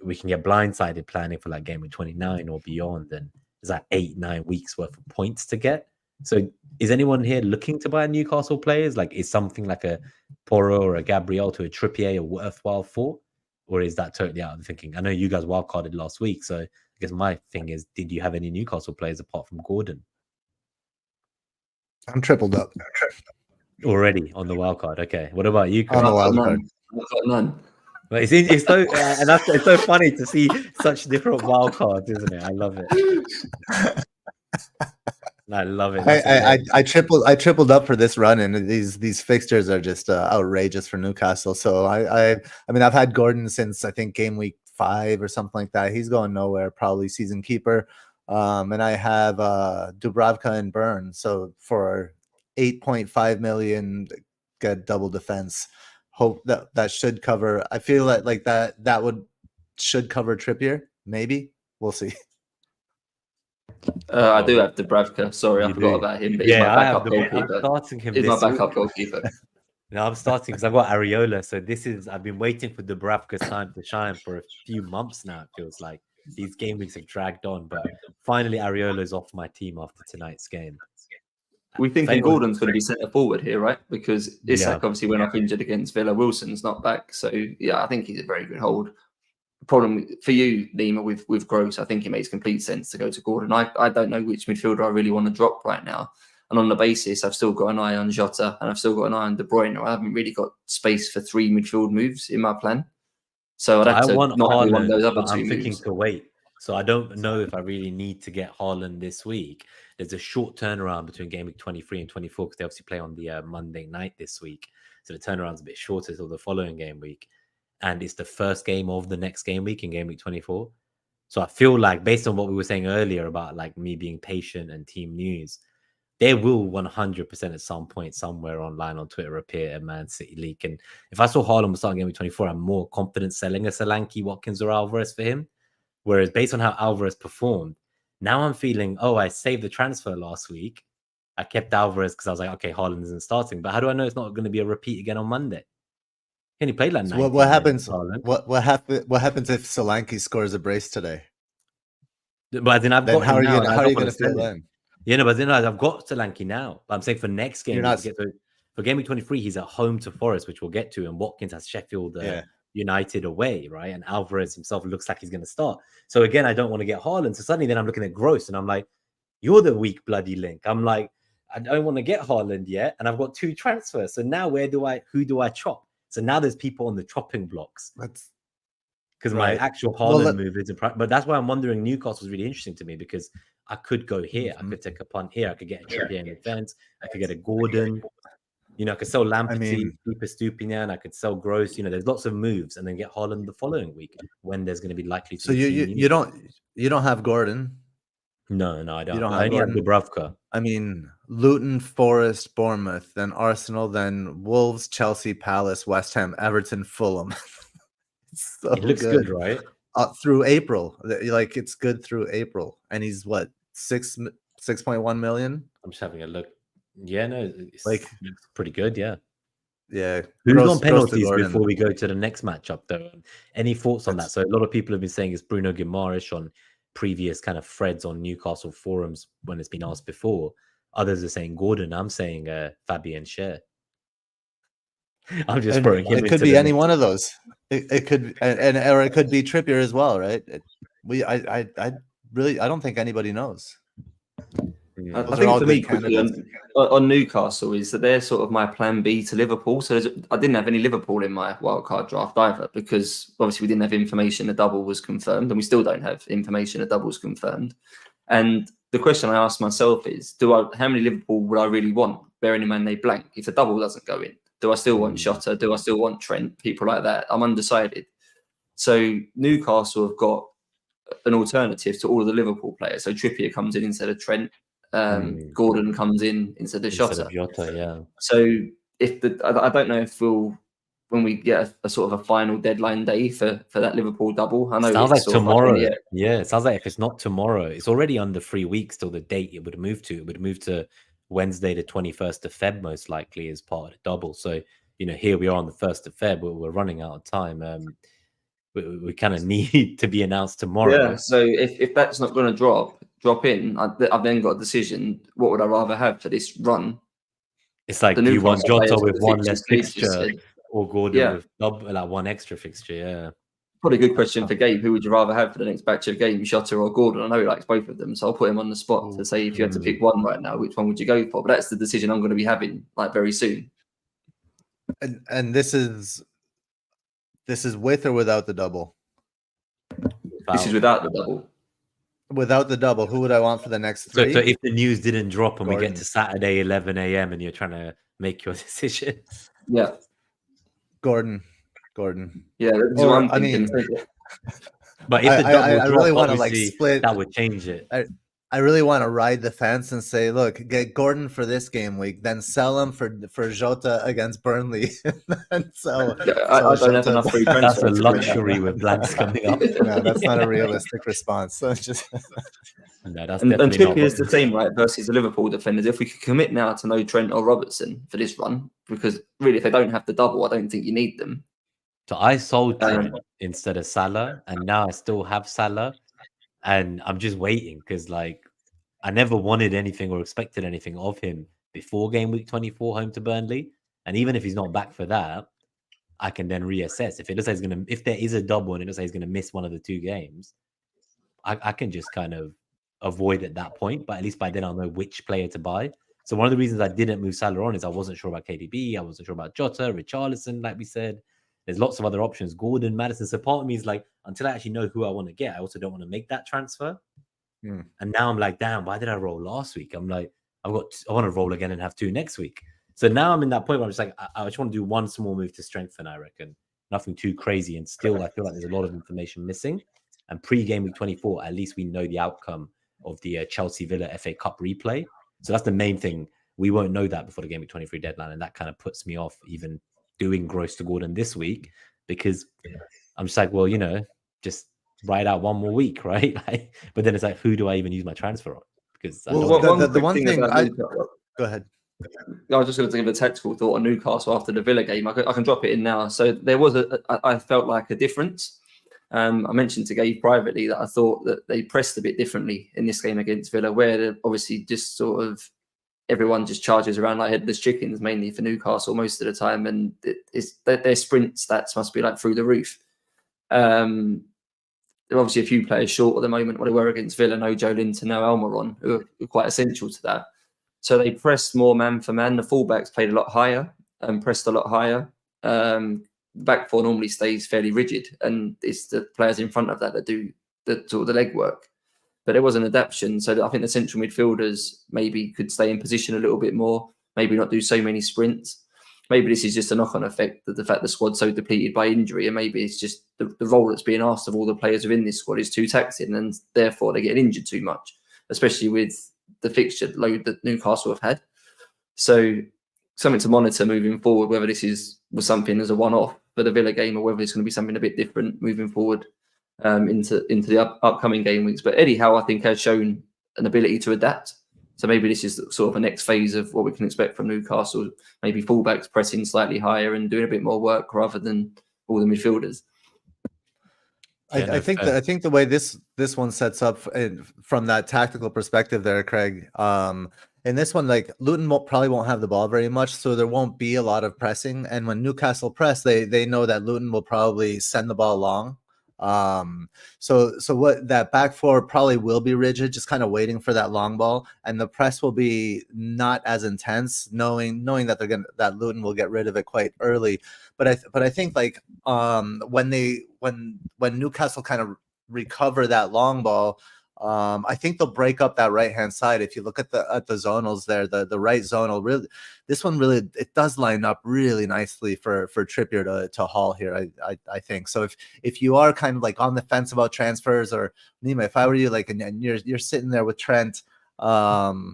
we can get blindsided planning for like Gameweek 29 or beyond. And there's like 8-9 weeks worth of points to get. So is anyone here looking to buy Newcastle players? Like, is something like a Porro or a Gabriel to a Trippier a worthwhile for? or is that totally out of the thinking? I know you guys wildcarded last week, so I guess my thing is, did you have any Newcastle players apart from Gordon I'm tripled up already on the wildcard? Okay, what about you, on Craig? the wild card. I've got none. But it's so and it's so funny to see such different wildcards, isn't it? I love it. I love it. I tripled up for this run, and these fixtures are just outrageous for Newcastle. So I mean, I've had Gordon since I think game week 5 or something like that. He's going nowhere, probably season keeper. And I have Dubravka and Burns. So for 8.5 million, get double defense. Hope that should cover. I feel like that should cover Trippier. Maybe we'll see. I do have Dubravka. Sorry, I forgot about him. But he's my backup goalkeeper. I'm starting him. He's my backup goalkeeper. No, I'm starting because I've got Areola. So I've been waiting for Dubravka's time to shine for a few months now. It feels like these game weeks have dragged on, but finally Areola is off my team after tonight's game. We think Gordon's going to be centre forward here, right? Because Isak obviously went off injured against Villa. Wilson's not back, so yeah, I think he's a very good hold. Problem for you, Nima, with Gross, I think it makes complete sense to go to Gordon. I don't know which midfielder I really want to drop right now. And on the basis, I've still got an eye on Jota and I've still got an eye on De Bruyne. I haven't really got space for 3 midfield moves in my plan. So I'd have to not have one of those other 2 I'm moves. thinking to wait. So I don't know if I really need to get Haaland this week. There's a short turnaround between game week 23 and 24 because they obviously play on the Monday night this week. So the turnaround's a bit shorter till the following game week. And it's the first game of the next game week in game week 24. So I feel like based on what we were saying earlier about like me being patient and team news, there will 100% at some point somewhere online on Twitter appear a Man City leak. And if I saw Haaland was starting game week 24, I'm more confident selling a Solanke, Watkins or Alvarez for him. Whereas based on how Alvarez performed, now I'm feeling, I saved the transfer last week. I kept Alvarez because I was like, okay, Haaland isn't starting. But how do I know it's not going to be a repeat again on Monday? He only played like 19 what happens? Haaland. What happens if Solanke scores a brace today? But then I've got how are you going to feel then? Yeah, no, but then I've got Solanke now. But I'm saying for next game, for game week 23, he's at home to Forest, which we'll get to, and Watkins has Sheffield United away, right? And Alvarez himself looks like he's going to start. So again, I don't want to get Haaland. So suddenly then I'm looking at Gross, and I'm like, you're the weak bloody link. I'm like, I don't want to get Haaland yet, and I've got 2 transfers. So now who do I chop? So now there's people on the chopping blocks. Because my actual Haaland move isn't, but that's why I'm wondering. Newcastle's really interesting to me because I could go here. I could take a punt here. I could get a Trippier in defense. I could get a Gordon. I could sell Lamptey, keep a Stupinian. I could sell Gross. There's lots of moves, and then get Haaland the following week when there's going to be likely to. So you don't have Gordon. No, I don't. I only have Dubravka. I mean, Luton, Forest, Bournemouth, then Arsenal, then Wolves, Chelsea, Palace, West Ham, Everton, Fulham. It looks good, right? Through April, like it's good through April, and he's what 6.1 million. I'm just having a look. Yeah, no, it's pretty good. Yeah. Who's on penalties before we go to the next matchup, though? Any thoughts on that? So a lot of people have been saying it's Bruno Guimaraes on previous kind of threads on Newcastle forums when it's been asked before. Others are saying Gordon. I'm saying Fabian Schär. I'm just throwing him. It could be any one of those. It could, or it could be Trippier as well, right? I don't think anybody knows. I think for me, quickly on Newcastle is that they're sort of my plan B to Liverpool. So I didn't have any Liverpool in my wildcard draft either because obviously we didn't have information a double was confirmed, and we still don't have information a double was confirmed. And the question I asked myself is, how many Liverpool would I really want, bearing in mind they blank? If the double doesn't go in, do I still want Jota? Do I still want Trent? People like that. I'm undecided. So Newcastle have got an alternative to all of the Liverpool players. So Trippier comes in instead of Trent. Gordon comes in instead of Jota. Yeah. So I don't know if when we get a sort of a final deadline day for that Liverpool double. I know sounds like tomorrow. It sounds like if it's not tomorrow, it's already under 3 weeks till the date it would move to. It would move to Wednesday, the 21st of Feb, most likely as part of the double. So here we are on the 1st of Feb. We're running out of time. We kind of need to be announced tomorrow. Yeah. So if that's not going to drop in, I've then got a decision. What would I rather have for this run? It's like, do you want Jota with one less fixture or Gordon with one extra fixture? Yeah. Probably a good question for Gabe. Who would you rather have for the next batch of games, Jota or Gordon? I know he likes both of them, so I'll put him on the spot to say if you had to pick one right now, which one would you go for? But that's the decision I'm going to be having like very soon. And this is with or without the double? This is without the double. Without the double, who would I want for the next three? So if the news didn't drop and Gordon. we get to Saturday 11 a.m. and you're trying to make your decision, Yeah, Gordon. Yeah, that's Or, what I'm I thinking. mean, but if the double I drop, really want to like obviously, split. that would change it. I really want to ride the fence and say, look, get Gordon for this game week, then sell him for Jota against Burnley. And so I don't have enough free That's transfer a to bring luxury that. with blanks coming up. No, that's not a realistic response. So just No, that's And definitely not. Trippier is the same, right, versus the Liverpool defenders. If we could commit now to no Trent or Robertson for this run, because really, if they don't have the double, I don't think you need them. So I sold Trent instead of Salah, and now I still have Salah, and I'm just waiting because, like, I never wanted anything or expected anything of him before game week 24 home to Burnley, and even if he's not back for that, I can then reassess. If it looks like he's gonna, if there is a double and it looks like he's gonna miss one of the two games, I can just kind of avoid at that point. But at least by then I'll know which player to buy. So one of the reasons I didn't move Salah on is I wasn't sure about KDB, I wasn't sure about Jota, Richarlison, like we said. There's lots of other options, Gordon, Madison. So part of me is like, until I actually know who I want to get, I also don't want to make that transfer. And now I'm like, damn, why did I roll last week? I'm like, I want to roll again and have two next week. So now I'm in that point where I'm just like, I just want to do one small move to strengthen, I reckon. Nothing too crazy. And still, I feel like there's a lot of information missing. And pre-game week 24, at least we know the outcome of the Chelsea Villa FA Cup replay. So that's the main thing. We won't know that before the game week 23 deadline. And that kind of puts me off even doing Gross to Gordon this week, because I'm just like, well, just ride out one more week, right? But then it's like, who do I even use my transfer on? Because the one thing go ahead. I was just going to give a tactical thought on Newcastle after the Villa game. I can drop it in now. So there was I felt like a difference. I mentioned to Gabe privately that I thought that they pressed a bit differently in this game against Villa, where obviously just sort of everyone just charges around like headless chickens, mainly for Newcastle most of the time, and their sprint stats must be like through the roof. There are obviously a few players short at the moment where they were against Villa, no Joe Linton, no Almiron, who are quite essential to that. So they pressed more man for man. The fullbacks played a lot higher and pressed a lot higher. Back four normally stays fairly rigid, and it's the players in front of that do the sort of the legwork. But there was an adaptation. So I think the central midfielders maybe could stay in position a little bit more, maybe not do so many sprints. Maybe this is just a knock-on effect that the fact the squad's so depleted by injury, and maybe it's just the role that's being asked of all the players within this squad is too taxing, and therefore they're getting injured too much, especially with the fixture load that Newcastle have had. So something to monitor moving forward, whether this was something as a one-off for the Villa game or whether it's going to be something a bit different moving forward into the upcoming game weeks. But Eddie Howe, I think, has shown an ability to adapt. So maybe this is sort of a next phase of what we can expect from Newcastle. Maybe fullbacks pressing slightly higher and doing a bit more work rather than all the midfielders. I think the way this one sets up from that tactical perspective there, Craig. In this one, like Luton probably won't have the ball very much, so there won't be a lot of pressing. And when Newcastle press, they know that Luton will probably send the ball long. So what that back four probably will be rigid, just kind of waiting for that long ball, and the press will be not as intense, knowing that that Luton will get rid of it quite early. But I think like when Newcastle kind of recover that long ball, I think they'll break up that right hand side. If you look at the zonals there, the right zonal, really, this one really it does line up really nicely for Trippier to haul here. I think so. If you are kind of like on the fence about transfers, or Nima, if I were you, like, and you're sitting there with Trent, going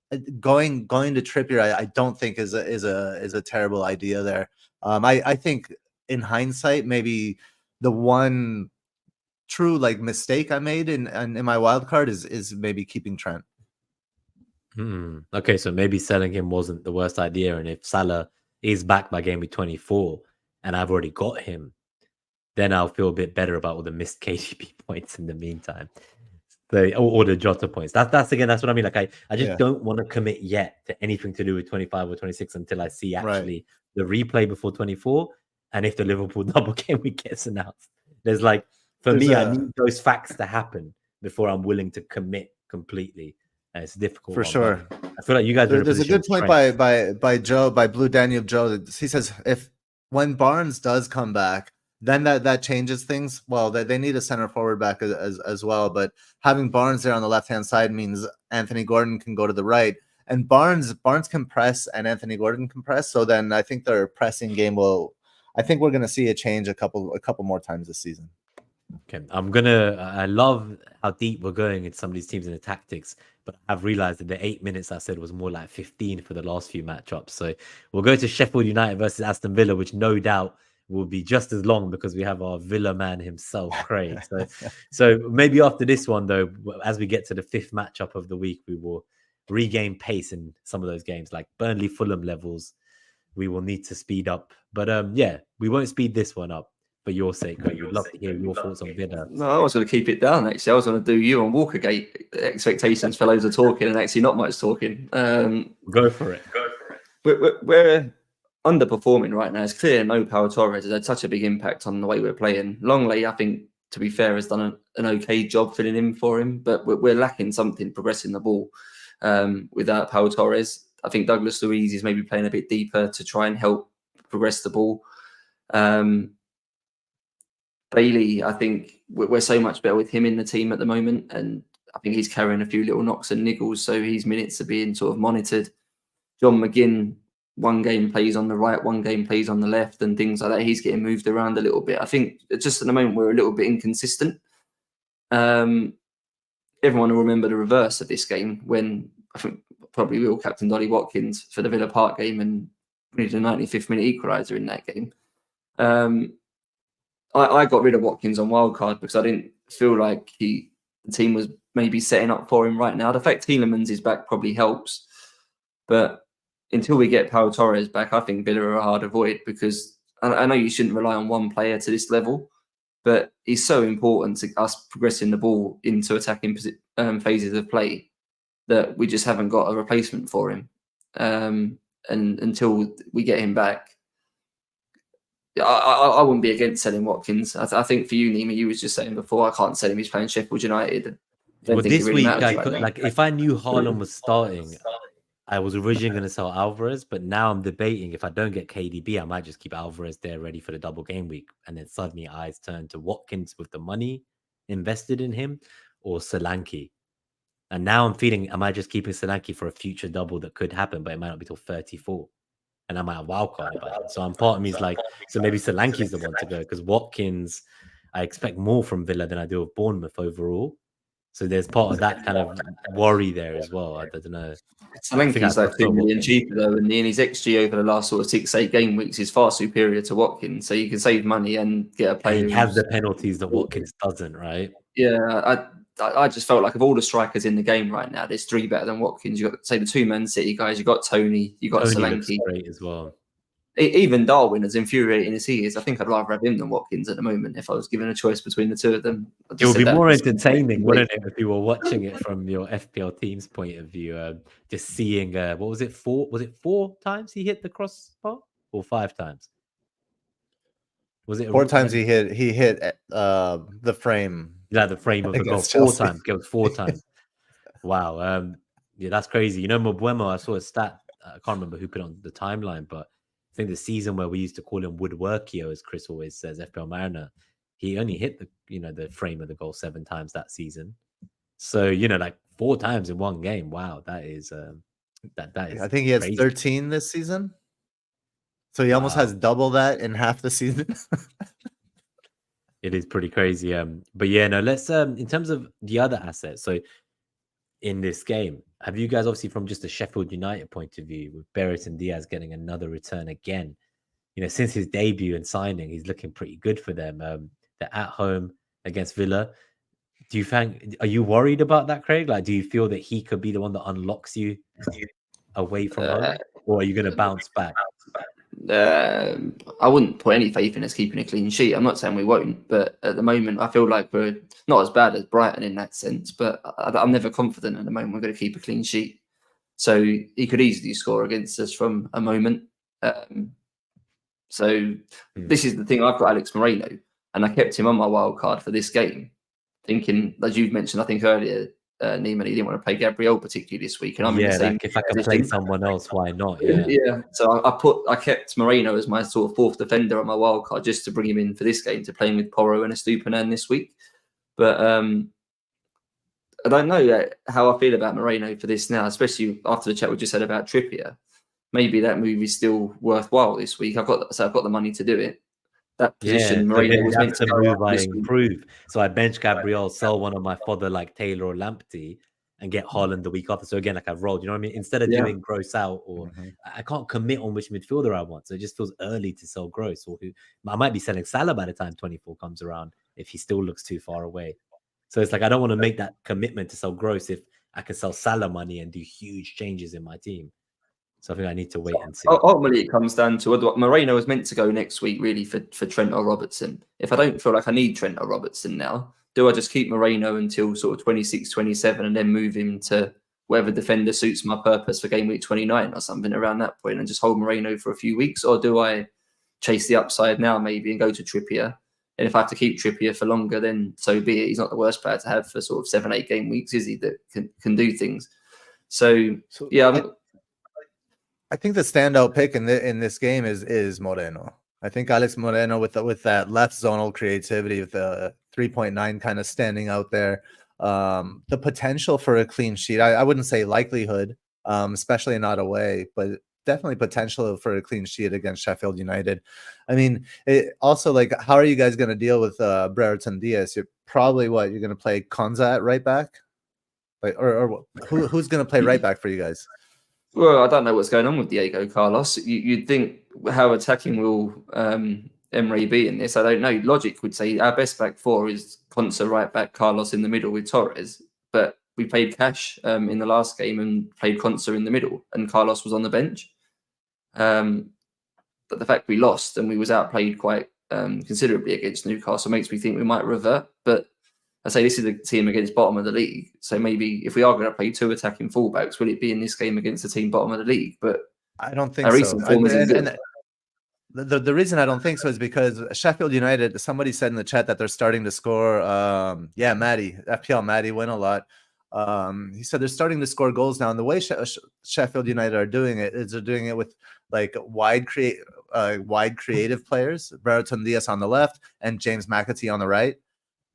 to Trippier, I don't think is a terrible idea there. I think in hindsight, maybe the one true like mistake I made in my wild card is maybe keeping Trent. Okay, so maybe selling him wasn't the worst idea, and if Salah is back by game week 24 and I've already got him, then I'll feel a bit better about all the missed KDB points in the meantime. Or the Jota points. That's what I mean. Like I just don't want to commit yet to anything to do with 25 or 26 until I see actually the replay before 24, and if the Liverpool double game week gets announced. There's like, for There's me, I a- need those facts to happen before I'm willing to commit completely. And it's a difficult For one, sure. but I feel like you guys are in a There's a position good of point strength. by Joe, by Blue Daniel Joe. He says if when Barnes does come back, then that changes things. Well, they need a center forward back as well, but having Barnes there on the left hand side means Anthony Gordon can go to the right, and Barnes can press and Anthony Gordon can press. So then I think their pressing game will. I think we're going to see a change a couple more times this season. Okay, I love how deep we're going into some of these teams and the tactics, but I've realized that the 8 minutes I said was more like 15 for the last few matchups. So we'll go to Sheffield United versus Aston Villa, which no doubt will be just as long because we have our Villa man himself, Craig. So maybe after this one, though, as we get to the 5th matchup of the week, we will regain pace in some of those games, like Burnley Fulham levels. We will need to speed up. But yeah, we won't speed this one up. For your sake, Craig, we'd love to hear your thoughts on Villa. No, I was going to keep it down, actually. I was going to do you on Walkergate. Expectations for loads of talking and actually not much talking. Go for it. We're underperforming right now. It's clear no Pau Torres has had such a big impact on the way we're playing. Longley, I think, to be fair, has done an okay job filling in for him, but we're lacking something progressing the ball without Pau Torres. I think Douglas Luiz is maybe playing a bit deeper to try and help progress the ball. Bailey, I think we're so much better with him in the team at the moment, and I think he's carrying a few little knocks and niggles, so his minutes are being sort of monitored. John McGinn, one game plays on the right, one game plays on the left, and things like that. He's getting moved around a little bit. I think just at the moment we're a little bit inconsistent. Everyone will remember the reverse of this game when I think probably we all captained Ollie Watkins for the Villa Park game, and we needed a 95th minute equaliser in that game. I got rid of Watkins on Wildcard because I didn't feel like the team was maybe setting up for him right now. The fact Tielemans is back probably helps, but until we get Pau Torres back, I think Villa are a hard avoid because I know you shouldn't rely on one player to this level, but he's so important to us progressing the ball into attacking phases of play that we just haven't got a replacement for him. And until we get him back, I wouldn't be against selling Watkins. I think for you, Nima, you was just saying before, I can't sell him. He's playing Sheffield United. Well, this week, if I knew Haaland was starting, I was originally going to sell Alvarez, but now I'm debating if I don't get KDB, I might just keep Alvarez there ready for the double game week. And then suddenly eyes turn to Watkins with the money invested in him or Solanke. And now I'm feeling, am I just keeping Solanke for a future double that could happen, but it might not be till 34? And I might have wildcard about it. So part of me is like, so maybe Solanke's the one to go because Watkins, I expect more from Villa than I do of Bournemouth overall. So there's part of that kind of worry there as well. I don't know. Solanke's like 2 million cheaper though, and his XG over the last sort of 6-8 game weeks is far superior to Watkins. So you can save money and get a player. He has the penalties that Watkins doesn't, right? Yeah, I just felt like of all the strikers in the game right now, there's 3 better than Watkins. You got, say, the 2 Man City guys. You got Tony. You got Solanke. Great as well. Even Darwin, as infuriating as he is, I think I'd rather have him than Watkins at the moment if I was given a choice between the two of them. It would be more entertaining, wouldn't it, if you were watching it from your FPL team's point of view? Just seeing, what was it, 4? Was it 4 times he hit the crossbar or 5 times? Was it 4 times he hit the frame? Yeah, the frame of the goal. 4 times. It was 4 times. Wow. Yeah, that's crazy. You know, Mbuemo, I saw a stat. I can't remember who put it on the timeline, but I think the season where we used to call him Woodworkio, as Chris always says, FPL Mariner, he only hit the frame of the goal 7 times that season. So, like 4 times in one game. Wow, that is that is. I think he has crazy. 13 this season. So he almost has double that in half the season. It is pretty crazy. But yeah, no, let's in terms of the other assets. So in this game, have you guys, obviously from just a Sheffield United point of view, with Barrett and Diaz getting another return again, since his debut and signing, he's looking pretty good for them. They're at home against Villa. Are you worried about that, Craig? Like, do you feel that he could be the one that unlocks you away from home, or are you going to bounce back? I wouldn't put any faith in us keeping a clean sheet. I'm not saying we won't, but at the moment, I feel like we're not as bad as Brighton in that sense. But I'm never confident at the moment we're going to keep a clean sheet. So he could easily score against us from a moment. So this is the thing. I've got Alex Moreno. and I kept him on my wild card for this game, thinking, as you mentioned, I think earlier, Neiman, he didn't want to play Gabriel particularly this week, and I'm in the same. Like if I can position. play someone else, why not? Yeah. So I kept Moreno as my sort of fourth defender on my wild card just to bring him in for this game to play him with Porro and Estupinan this week. But I don't know how I feel about Moreno for this now, especially after the chat we just had about Trippier. Maybe that move is still worthwhile this week. I've got the money to do it. That position, Moreno was meant to move. I improve. So I bench Gabriel, sell one of my fodder like Taylor or Lamptey, and get Haaland the week after. So again, like I've rolled, you know what I mean? Instead of doing Gross out, or I can't commit on which midfielder I want. So it just feels early to sell Gross. Or I might be selling Salah by the time 24 comes around if he still looks too far away. So it's like I don't want to make that commitment to sell Gross if I can sell Salah money and do huge changes in my team. So I think I need to wait and see. Ultimately, it comes down to whether Moreno is meant to go next week, really, for Trent or Robertson. If I don't feel like I need Trent or Robertson now, do I just keep Moreno until sort of 26, 27 and then move him to whatever defender suits my purpose for game week 29 or something around that point and just hold Moreno for a few weeks? Or do I chase the upside now maybe and go to Trippier? And if I have to keep Trippier for longer, then so be it. He's not the worst player to have for sort of 7-8 game weeks, is he, that can do things? So yeah, I think the standout pick in this game is Moreno. I think Alex Moreno with that left zonal creativity, with the 3.9 kind of standing out there. The potential for a clean sheet, I wouldn't say likelihood, especially not away, but definitely potential for a clean sheet against Sheffield United. I mean, also, like, how are you guys going to deal with Brereton Diaz? You're probably you're going to play Konza at right back, like, or who's going to play right back for you guys? Well, I don't know what's going on with Diego Carlos. You'd think how attacking will Emery be in this? I don't know. Logic would say our best back four is Konsa right back, Carlos in the middle with Torres. But we played Cash in the last game and played Konsa in the middle, and Carlos was on the bench. But the fact we lost and we was outplayed quite considerably against Newcastle makes me think we might revert. But I say this is a team against bottom of the league. So maybe if we are going to play two attacking fullbacks, will it be in this game against the team bottom of the league? But I don't think so. The reason I don't think so is because Sheffield United, somebody said in the chat that they're starting to score. Maddie, FPL Maddie win a lot. He said they're starting to score goals now. And the way Sheffield United are doing it is they're doing it with like wide creative players, Brereton Diaz on the left and James McAtee on the right.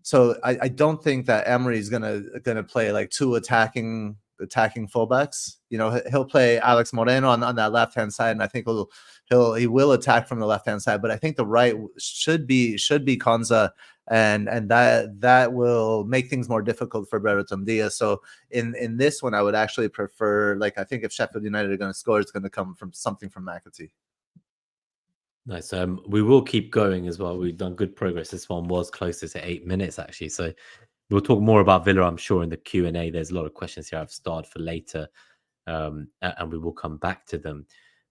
So I don't think that Emery is gonna play like two attacking fullbacks. You know, he'll play Alex Moreno on that left hand side, and I think he will attack from the left hand side. But I think the right should be Konza, and that will make things more difficult for Brereton Diaz. So in this one, I would actually prefer, like, I think if Sheffield United are going to score, it's going to come from something from McAtee. Nice. We will keep going as well. We've done good progress. This one was closer to 8 minutes, actually. So we'll talk more about Villa, I'm sure, in the Q&A. There's a lot of questions here I've starred for later, and we will come back to them.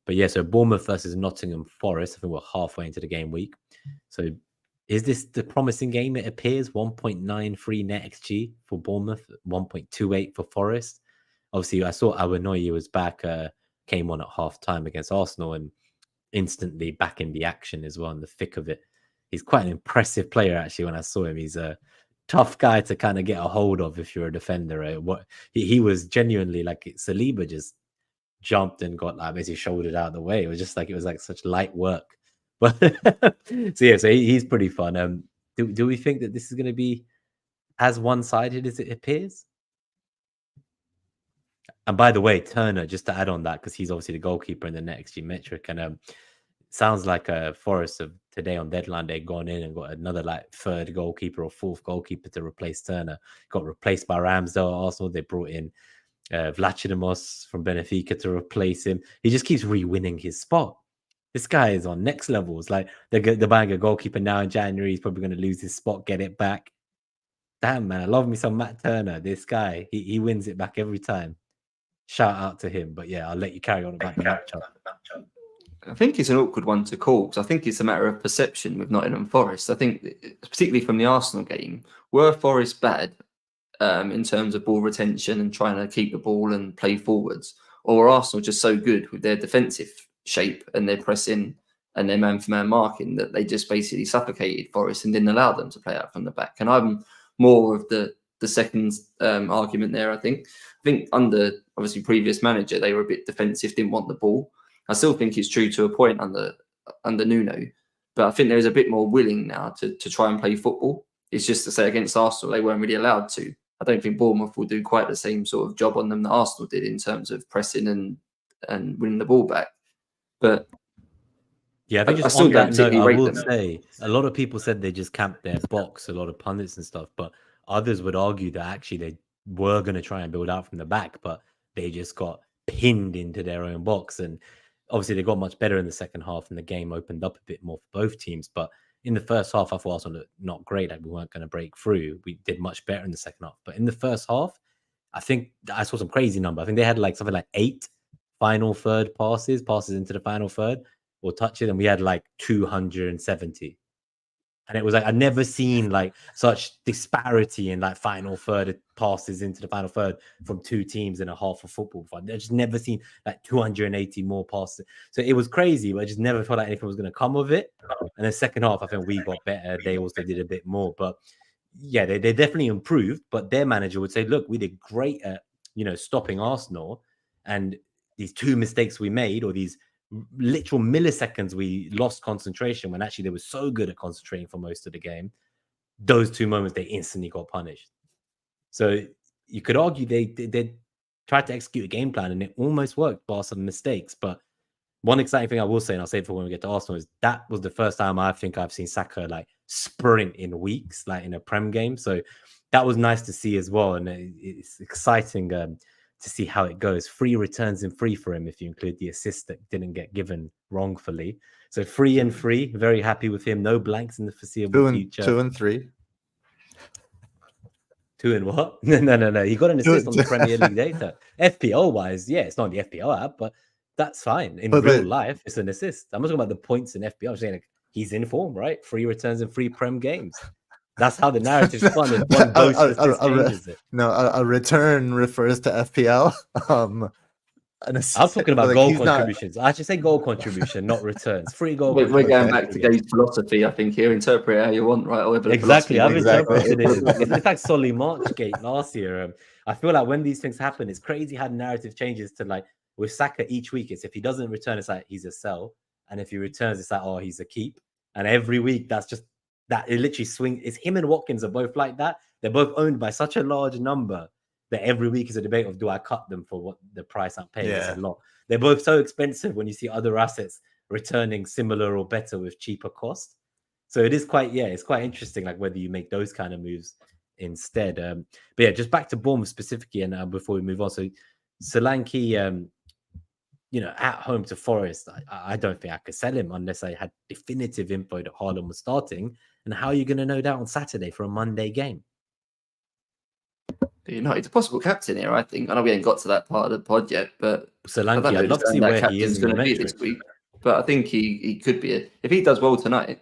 But yeah, so Bournemouth versus Nottingham Forest. I think we're halfway into the game week. So is this the promising game? It appears 1.93 NetxG for Bournemouth, 1.28 for Forest. Obviously, I saw Awanoye was back, came on at half time against Arsenal, and instantly back in the action as well, in the thick of it. He's quite an impressive player, actually. When I saw him, he's a tough guy to kind of get a hold of if you're a defender, right? What he was genuinely like, Saliba just jumped and got like basically shouldered out of the way. It was like such light work. But so yeah, so he's pretty fun. Do we think that this is going to be as one-sided as it appears? And by the way, Turner, just to add on that, because he's obviously the goalkeeper in the NetxG metric, and sounds like Forest have today on deadline day gone in and got another like third goalkeeper or fourth goalkeeper to replace Turner. Got replaced by Ramsdale at Arsenal. They brought in Vlachodimos from Benfica to replace him. He just keeps re-winning his spot. This guy is on next levels. Like they're buying a goalkeeper now in January. He's probably going to lose his spot, get it back. Damn, man, I love me some Matt Turner. This guy, he wins it back every time. Shout out to him. But yeah, I'll let you carry on about the matchup. I think it's an awkward one to call, because I think it's a matter of perception with Nottingham Forest. I think, particularly from the Arsenal game, were Forest bad in terms of ball retention and trying to keep the ball and play forwards, or were Arsenal just so good with their defensive shape and their pressing and their man-for-man marking, that they just basically suffocated Forest and didn't allow them to play out from the back. And I'm more of the second argument there. I think under obviously previous manager, they were a bit defensive, didn't want the ball. I still think it's true to a point under Nuno, but I think there is a bit more willing now to try and play football. It's just to say against Arsenal, they weren't really allowed to. I don't think Bournemouth will do quite the same sort of job on them that Arsenal did in terms of pressing and winning the ball back. But yeah, I think just on that note, I will say a lot of people said they just camped their box, a lot of pundits and stuff, but others would argue that actually they were going to try and build out from the back, but they just got pinned into their own box. And obviously they got much better in the second half and the game opened up a bit more for both teams. But in the first half, I thought Arsenal looked not great. Like we weren't going to break through. We did much better in the second half. But in the first half, I think I saw some crazy number. I think they had like something like 8 final third passes into the final third or touches, and we had like 270. And it was like, I'd never seen like such disparity in like final third passes into the final third from 2 teams in a half of football. I've just never seen like 280 more passes. So it was crazy, but I just never felt like anything was going to come of it. And the second half, I think we got better. They also did a bit more, but yeah, they definitely improved. But their manager would say, look, we did great at, stopping Arsenal, and these 2 mistakes we made, or these literal milliseconds we lost concentration when actually they were so good at concentrating for most of the game. Those 2 moments, they instantly got punished. So you could argue they tried to execute a game plan and it almost worked, bar some mistakes. But one exciting thing I will say, and I'll say it for when we get to Arsenal, is that was the first time I think I've seen Saka like sprint in weeks, like in a Prem game. So that was nice to see as well. And it's exciting to see how it goes. 3 returns and 3 for him if you include the assist that didn't get given wrongfully. So 3 and 3, very happy with him. No blanks in the foreseeable future. 2 and 3. 2 and what? No. He got an assist on the Premier League data. FPL wise, yeah, it's not the FPL app, but that's fine. In real life, it's an assist. I'm not talking about the points in FPL. I'm saying like, he's in form, right? 3 returns and 3 Prem games. That's how the narrative's spun. If one boast changes it. No, a return refers to FPL. I'm talking about goal contributions. I should say goal contribution, not returns. 3 goal. We're going back to Game's philosophy, I think. Here, interpret it how you want, right? Or exactly. I've interpreted it. It's like Solly Marchgate last year. I feel like when these things happen, it's crazy how the narrative changes to like with Saka each week. It's if he doesn't return, it's like he's a sell, and if he returns, it's like he's a keep. And every week, that's just that it literally swings. It's him and Watkins are both like that. They're both owned by such a large number that every week is a debate of, do I cut them for what the price I'm paying? It's a lot. They're both so expensive when you see other assets returning similar or better with cheaper cost. So it is it's quite interesting, like whether you make those kind of moves instead. But yeah, just back to Bournemouth specifically, and before we move on. So Solanke, at home to Forest, I don't think I could sell him unless I had definitive info that Haaland was starting. And how are you going to know that on Saturday for a Monday game? He's a possible captain here, I think. I know we ain't got to that part of the pod yet, but Solanke, I'd love to see where he is going to be this week. But I think he could be. If he does well tonight,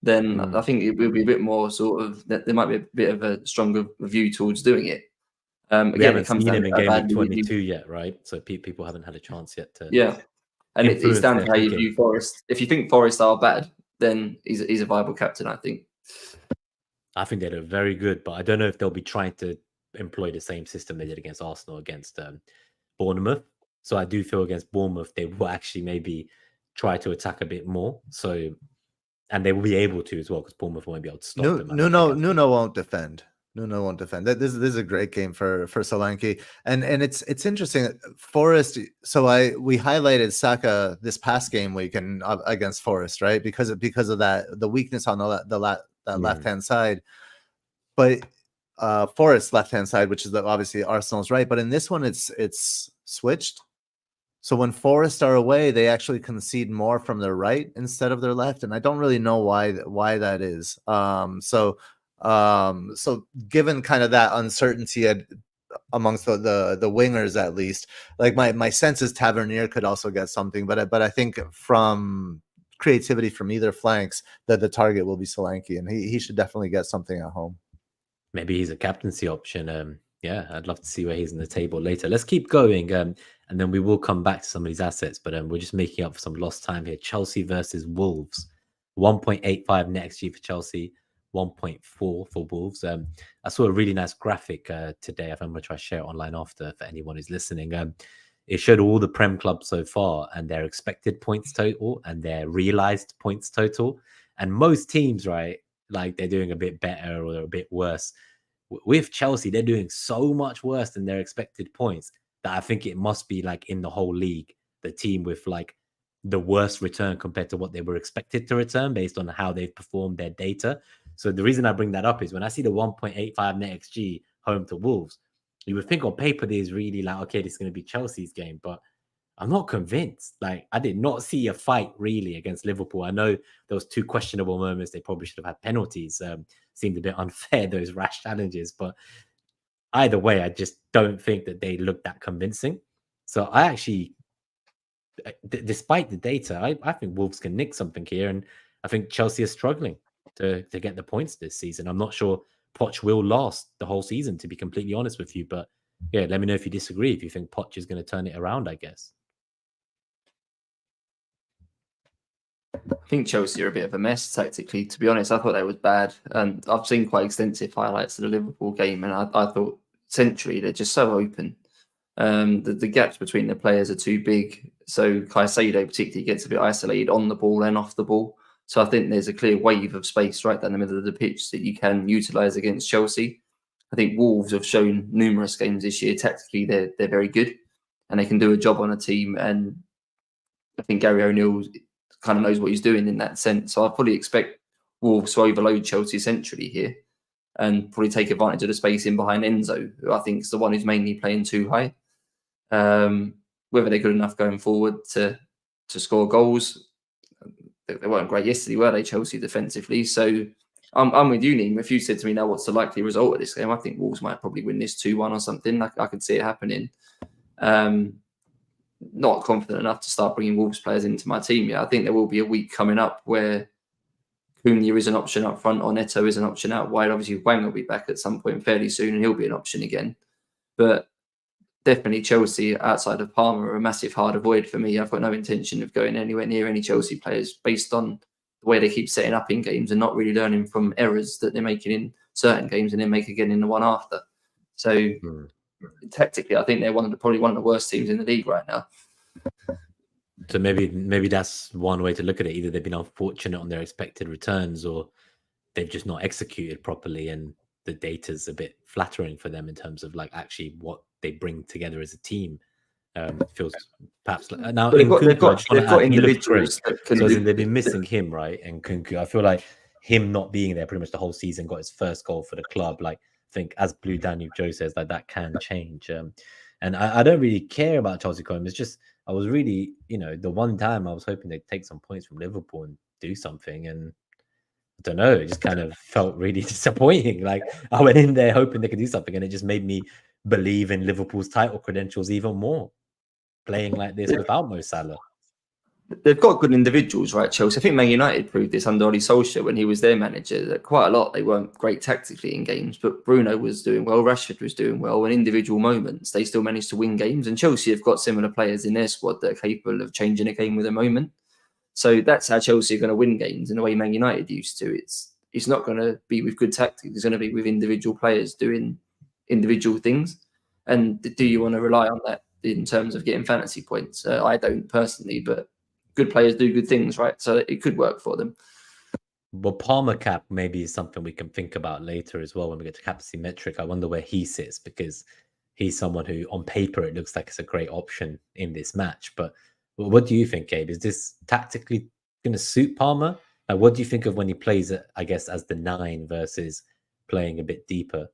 then I think it will be a bit more sort of, there might be a bit of a stronger view towards doing it. We haven't seen him in Gameweek 22 yet, right? So people haven't had a chance yet to. Yeah, and it's down to how you view Forest. If you think Forest are bad, then he's a viable captain, I think. I think they look very good, but I don't know if they'll be trying to employ the same system they did against Arsenal against Bournemouth. So I do feel against Bournemouth they will actually maybe try to attack a bit more. So, and they will be able to as well because Bournemouth won't be able to stop them. Nuno won't defend. Nuno won't defend. This is a great game for Solanke, and it's interesting. Forest. So we highlighted Saka this past game week and against Forest, right? Because of that the weakness on the left hand side, but Forest left hand side, which is obviously Arsenal's right. But in this one, it's switched. So when Forest are away, they actually concede more from their right instead of their left, and I don't really know why that is. So given kind of that uncertainty amongst the wingers, at least, like my sense is Tavernier could also get something, but I think from creativity from either flanks that the target will be Solanke, and he should definitely get something at home. Maybe he's a captaincy option. Yeah, I'd love to see where he's in the table later. Let's keep going. and then we will come back to some of these assets. But we're just making up for some lost time here. Chelsea versus Wolves, 1.85 NetxG for Chelsea, 1.4 for Wolves. I saw a really nice graphic today. I think I'm going to try to share it online after for anyone who's listening. It showed all the Prem clubs so far and their expected points total and their realized points total. And most teams, right, like they're doing a bit better or a bit worse. With Chelsea, they're doing so much worse than their expected points that I think it must be like in the whole league, the team with like the worst return compared to what they were expected to return based on how they've performed their data. So the reason I bring that up is when I see the 1.85 NetxG home to Wolves, you would think on paper there's really like, okay, this is going to be Chelsea's game, but I'm not convinced. Like, I did not see a fight really against Liverpool. I know there was 2 questionable moments. They probably should have had penalties. Seemed a bit unfair, those rash challenges. But either way, I just don't think that they looked that convincing. So I actually, despite the data, I think Wolves can nick something here. And I think Chelsea is struggling to get the points this season. I'm not sure Poch will last the whole season, to be completely honest with you. But yeah, let me know if you disagree, if you think Poch is going to turn it around, I guess. I think Chelsea are a bit of a mess tactically. To be honest, I thought that was bad, and I've seen quite extensive highlights of the Liverpool game, and I thought centrally they're just so open. The gaps between the players are too big, so Caicedo particularly gets a bit isolated on the ball and off the ball. So I think there's a clear wave of space right down the middle of the pitch that you can utilise against Chelsea. I think Wolves have shown numerous games this year tactically they're very good, and they can do a job on a team. And I think Gary O'Neill kind of knows what he's doing in that sense. So I fully expect Wolves to overload Chelsea centrally here and probably take advantage of the space in behind Enzo, who I think is the one who's mainly playing too high. Whether they're good enough going forward to score goals, they weren't great yesterday, were they, Chelsea, defensively? So I'm with you, Neem. If you said to me now what's the likely result of this game, I think Wolves might probably win this 2-1 or something. I could see it happening. Not confident enough to start bringing Wolves players into my team yet. I think there will be a week coming up where Cunha is an option up front or Neto is an option out wide. Obviously, Wang will be back at some point fairly soon and he'll be an option again. But definitely Chelsea outside of Palmer are a massive hard avoid for me. I've got no intention of going anywhere near any Chelsea players based on the way they keep setting up in games and not really learning from errors that they're making in certain games and then make again in the one after. So tactically, I think they're probably one of the worst teams in the league right now. So maybe that's one way to look at it. Either they've been unfortunate on their expected returns, or they've just not executed properly, and the data's a bit flattering for them in terms of like actually what they bring together as a team. It feels perhaps like, now they've got individuals that can so they've been missing him, right? And Kunku, I feel like him not being there pretty much the whole season, got his first goal for the club. Like, I think as Blue Danube Joe says, like that can change. And I don't really care about Chelsea Coleman. It's just I was really, the one time I was hoping they'd take some points from Liverpool and do something, and I don't know, it just kind of felt really disappointing. Like I went in there hoping they could do something, and it just made me believe in Liverpool's title credentials even more, playing like this without Mo Salah. They've got good individuals, right, Chelsea? I think Man United proved this under Ole Solskjaer when he was their manager. That quite a lot, they weren't great tactically in games, but Bruno was doing well, Rashford was doing well, and individual moments, they still managed to win games. And Chelsea have got similar players in their squad that are capable of changing a game with a moment. So that's how Chelsea are going to win games in the way Man United used to. It's not going to be with good tactics. It's going to be with individual players doing individual things. And do you want to rely on that in terms of getting fantasy points? I don't personally, but good players do good things, right? So it could work for them. Well, Palmer cap maybe is something we can think about later as well when we get to captaincy metric. I wonder where he sits, because he's someone who, on paper, it looks like it's a great option in this match. But what do you think, Gabe? Is this tactically going to suit Palmer? What do you think of when he plays, I guess, as the 9 versus playing a bit deeper?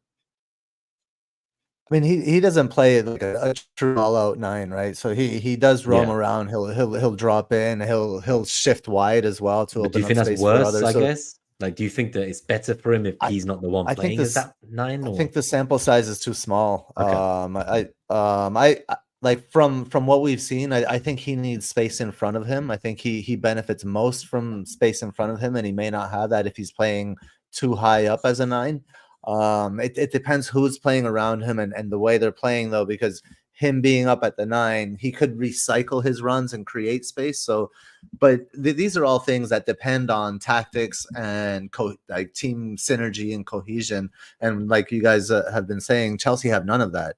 I mean, he doesn't play like a true all-out 9, right? So he does roam around. He'll drop in. He'll shift wide as well to open up space. Do you think that's worse? I guess. Like, do you think that it's better for him if he's not the one playing as that 9? I think the sample size is too small. Okay. I like from what we've seen, I think he needs space in front of him. I think he benefits most from space in front of him, and he may not have that if he's playing too high up as a 9. It depends who's playing around him and the way they're playing, though, because him being up at the 9, he could recycle his runs and create space. So, but these are all things that depend on tactics and like team synergy and cohesion. And like you guys have been saying, Chelsea have none of that.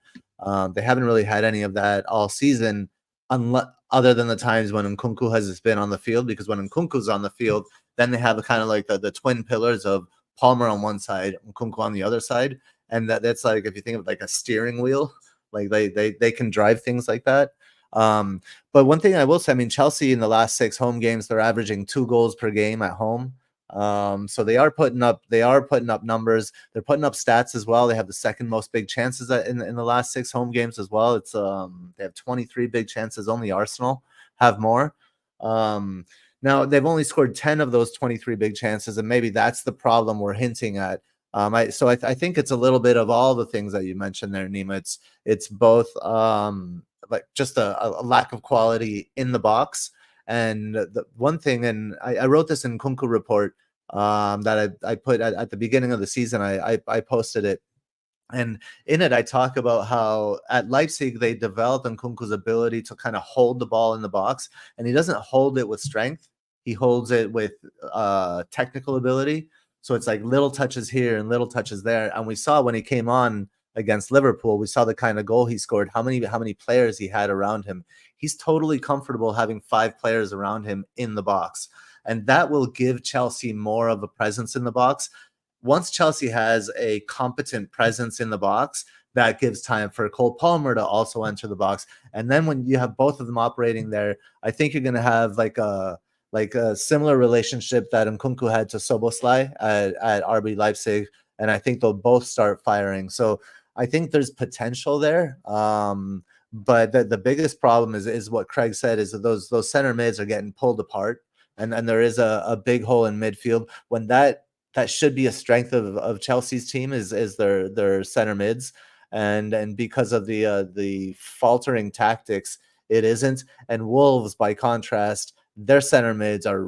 They haven't really had any of that all season, other than the times when Nkunku has been on the field. Because when Nkunku's on the field, then they have a kind of like the twin pillars of Palmer on one side, Nkunku on the other side, and that's like, if you think of like a steering wheel, like they can drive things like that. But one thing I will say, I mean, Chelsea in the last 6 home games, they're averaging 2 goals per game at home. So they are putting up numbers. They're putting up stats as well. They have the second most big chances in the last 6 home games as well. It's they have 23 big chances. Only Arsenal have more. Now they've only scored 10 of those 23 big chances, and maybe that's the problem we're hinting at. I think it's a little bit of all the things that you mentioned there, Nima. It's both like just a lack of quality in the box. And the one thing, and I wrote this in Kunku report that I put at the beginning of the season. I posted it, and in it I talk about how at Leipzig they developed Nkunku's ability to kind of hold the ball in the box, and he doesn't hold it with strength. He holds it with technical ability. So it's like little touches here and little touches there. And we saw when he came on against Liverpool, we saw the kind of goal he scored, how many players he had around him. He's totally comfortable having 5 players around him in the box. And that will give Chelsea more of a presence in the box. Once Chelsea has a competent presence in the box, that gives time for Cole Palmer to also enter the box. And then when you have both of them operating there, I think you're going to have like a similar relationship that Nkunku had to Szoboszlai at RB Leipzig, and I think they'll both start firing. So I think there's potential there. But the biggest problem is what Craig said, is that those center mids are getting pulled apart, and there is a big hole in midfield when that should be a strength of Chelsea's team is their center mids, and because of the faltering tactics, it isn't. And Wolves, by contrast, their center mids are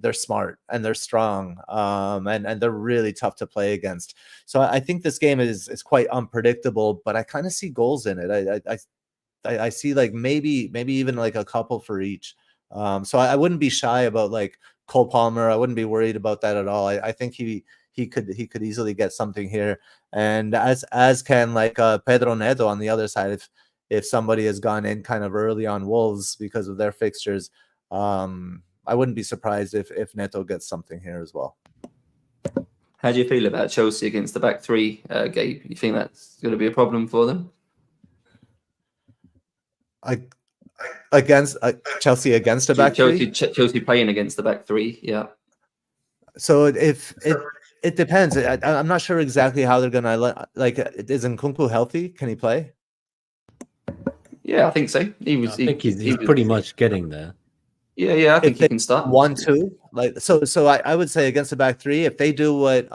they're smart and they're strong, and they're really tough to play against. So I think this game is quite unpredictable, but I kind of see goals in it. I see like maybe even like a couple for each. So I wouldn't be shy about like Cole Palmer. I wouldn't be worried about that at all. I think he could easily get something here, and as can like Pedro Neto on the other side. If somebody has gone in kind of early on Wolves because of their fixtures, I wouldn't be surprised if Neto gets something here as well. How do you feel about Chelsea against the back 3, Gabe? You think that's going to be a problem for them? Against Chelsea against a back 3? Chelsea playing against the back 3, yeah. So it depends. I'm not sure exactly how they're gonna like. Is Nkunku healthy? Can he play? Yeah, I think so. I think he's pretty much getting there. Yeah, I think he can start 1-2. Like so I would say against the back 3, if they do what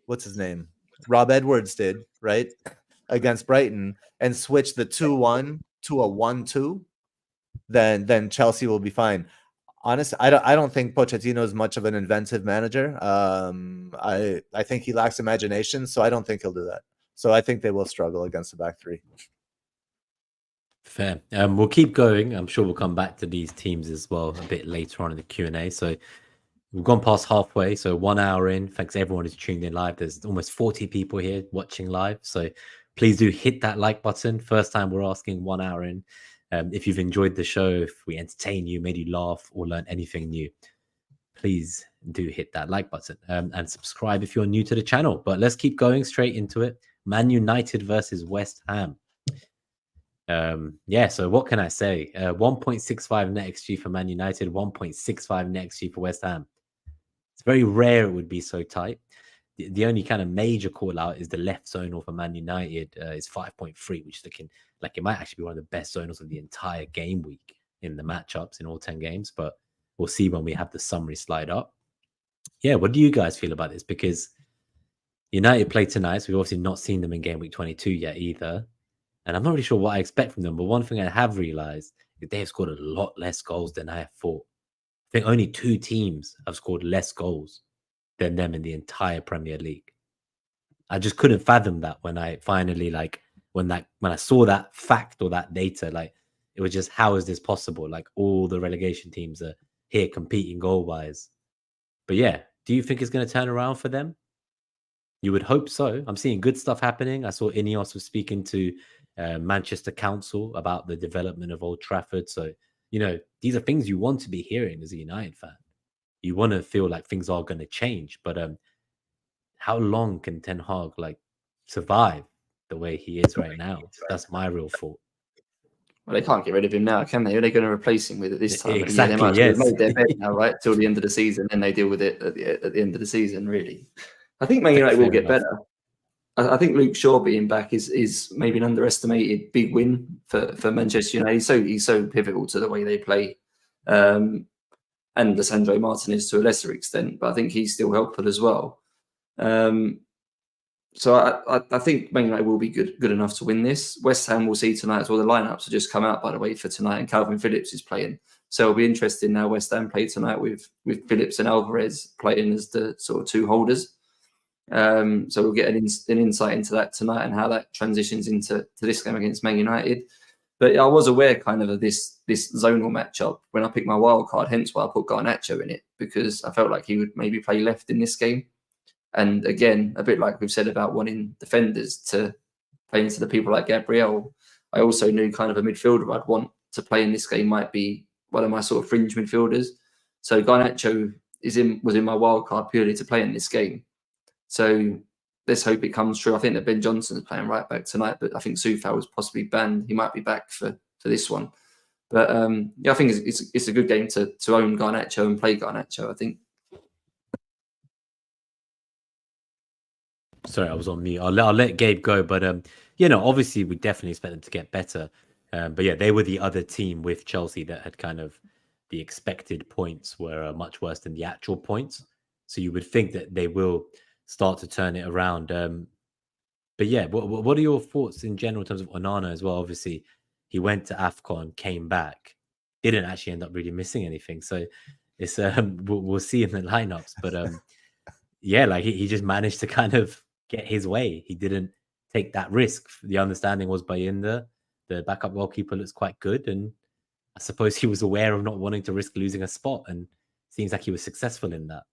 what's his name, Rob Edwards did, right, against Brighton, and switch the 2-1 to a 1-2, then Chelsea will be fine. Honestly, I don't think Pochettino is much of an inventive manager. I think he lacks imagination, so I don't think he'll do that. So I think they will struggle against the back 3. Fair. We'll keep going. I'm sure we'll come back to these teams as well a bit later on in the Q&A. So we've gone past halfway, so 1 hour in. Thanks everyone who's tuned in live. There's almost 40 people here watching live. So please do hit that like button. First time we're asking 1 hour in. If you've enjoyed the show, if we entertain you, made you laugh, or learn anything new, please do hit that like button and subscribe if you're new to the channel. But let's keep going straight into it. Man United versus West Ham. Yeah, so what can I say? 1.65 NetxG for Man United, 1.65 NetxG for West Ham. It's very rare it would be so tight. The only kind of major call out is the left zonal for Man United is 5.3, which looking like it might actually be one of the best zonals of the entire game week in the matchups in all 10 games. But we'll see when we have the summary slide up. Yeah, what do you guys feel about this? Because United play tonight, so we've obviously not seen them in game week 22 yet either. And I'm not really sure what I expect from them. But one thing I have realized is they have scored a lot less goals than I have thought. I think only 2 teams have scored less goals than them in the entire Premier League. I just couldn't fathom that when I finally when I saw that fact or that data, like it was just, how is this possible? Like all the relegation teams are here competing goal wise. But yeah, do you think it's going to turn around for them? You would hope so. I'm seeing good stuff happening. I saw Ineos was speaking to Manchester Council about the development of Old Trafford. So, you know, these are things you want to be hearing as a United fan. You want to feel like things are going to change. But how long can Ten Hag like survive the way he is right now? That's my real thought. Well, they can't get rid of him now, can they? Who are they going to replace him with at this time? Exactly. They might Yes. have made their bed now, right, till the end of the season, and they deal with it at the end of the season. Really, I think Man United will get better. I think Luke Shaw being back is maybe an underestimated big win for Manchester United. He's so pivotal to the way they play, and Lisandro Martinez to a lesser extent, but I think he's still helpful as well. So I think Man United will be good enough to win this. West Ham will see tonight as well. The lineups have just come out, by the way, for tonight, and Calvin Phillips is playing. So it'll be interesting now. West Ham play tonight with Phillips and Alvarez playing as the sort of two holders. So we'll get an insight into that tonight and how that transitions into this game against Man United. But I was aware kind of this zonal matchup when I picked my wild card, hence why I put Garnacho in it, because I felt like he would maybe play left in this game. And again, a bit like we've said about wanting defenders to play into the people like Gabriel, I also knew kind of a midfielder I'd want to play in this game might be one of my sort of fringe midfielders. So Garnacho was in my wild card purely to play in this game. So let's hope it comes true. I think that Ben Johnson's playing right back tonight, but I think Soufal was possibly banned. He might be back for this one. But yeah, I think it's a good game to own Garnacho and play Garnacho, I think. Sorry, I was on mute. I'll let Gabe go, but you know, obviously we definitely expect them to get better. But yeah, they were the other team with Chelsea that had kind of the expected points were much worse than the actual points. So you would think that they will start to turn it around. But yeah, what are your thoughts in general in terms of Onana as well? Obviously, he went to AFCON, came back, didn't actually end up really missing anything. So it's we'll see in the lineups, but yeah, like he just managed to kind of get his way. He didn't take that risk. The understanding was Bayinda, the backup goalkeeper, looks quite good, and I suppose he was aware of not wanting to risk losing a spot, and seems like he was successful in that.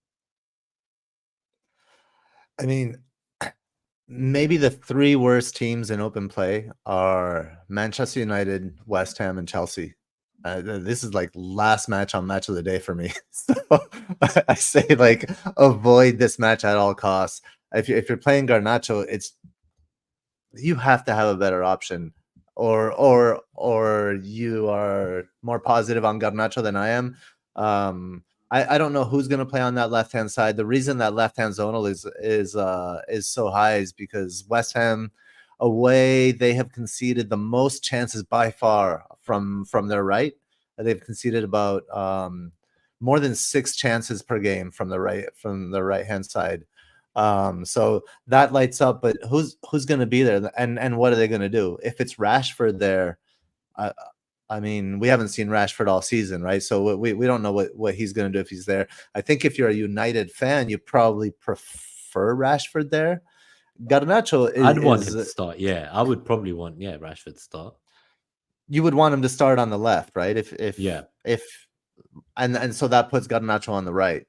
I mean, maybe the three worst teams in open play are Manchester United, West Ham, and Chelsea. This is like last match on match of the day for me. So I say like avoid this match at all costs. If you're playing Garnacho, you have to have a better option, or you are more positive on Garnacho than I am. I don't know who's going to play on that left hand side. The reason that left hand zonal is so high is because West Ham away, they have conceded the most chances by far from their right. They've conceded about more than 6 chances per game from the right hand side. So that lights up, but who's going to be there, and what are they going to do if it's Rashford there? I mean, we haven't seen Rashford all season, right? So we don't know what he's going to do if he's there. I think if you're a United fan, you probably prefer Rashford there. Garnacho I'd want him to start. Yeah, I would probably want Rashford to start. You would want him to start on the left, right? And so that puts Garnacho on the right.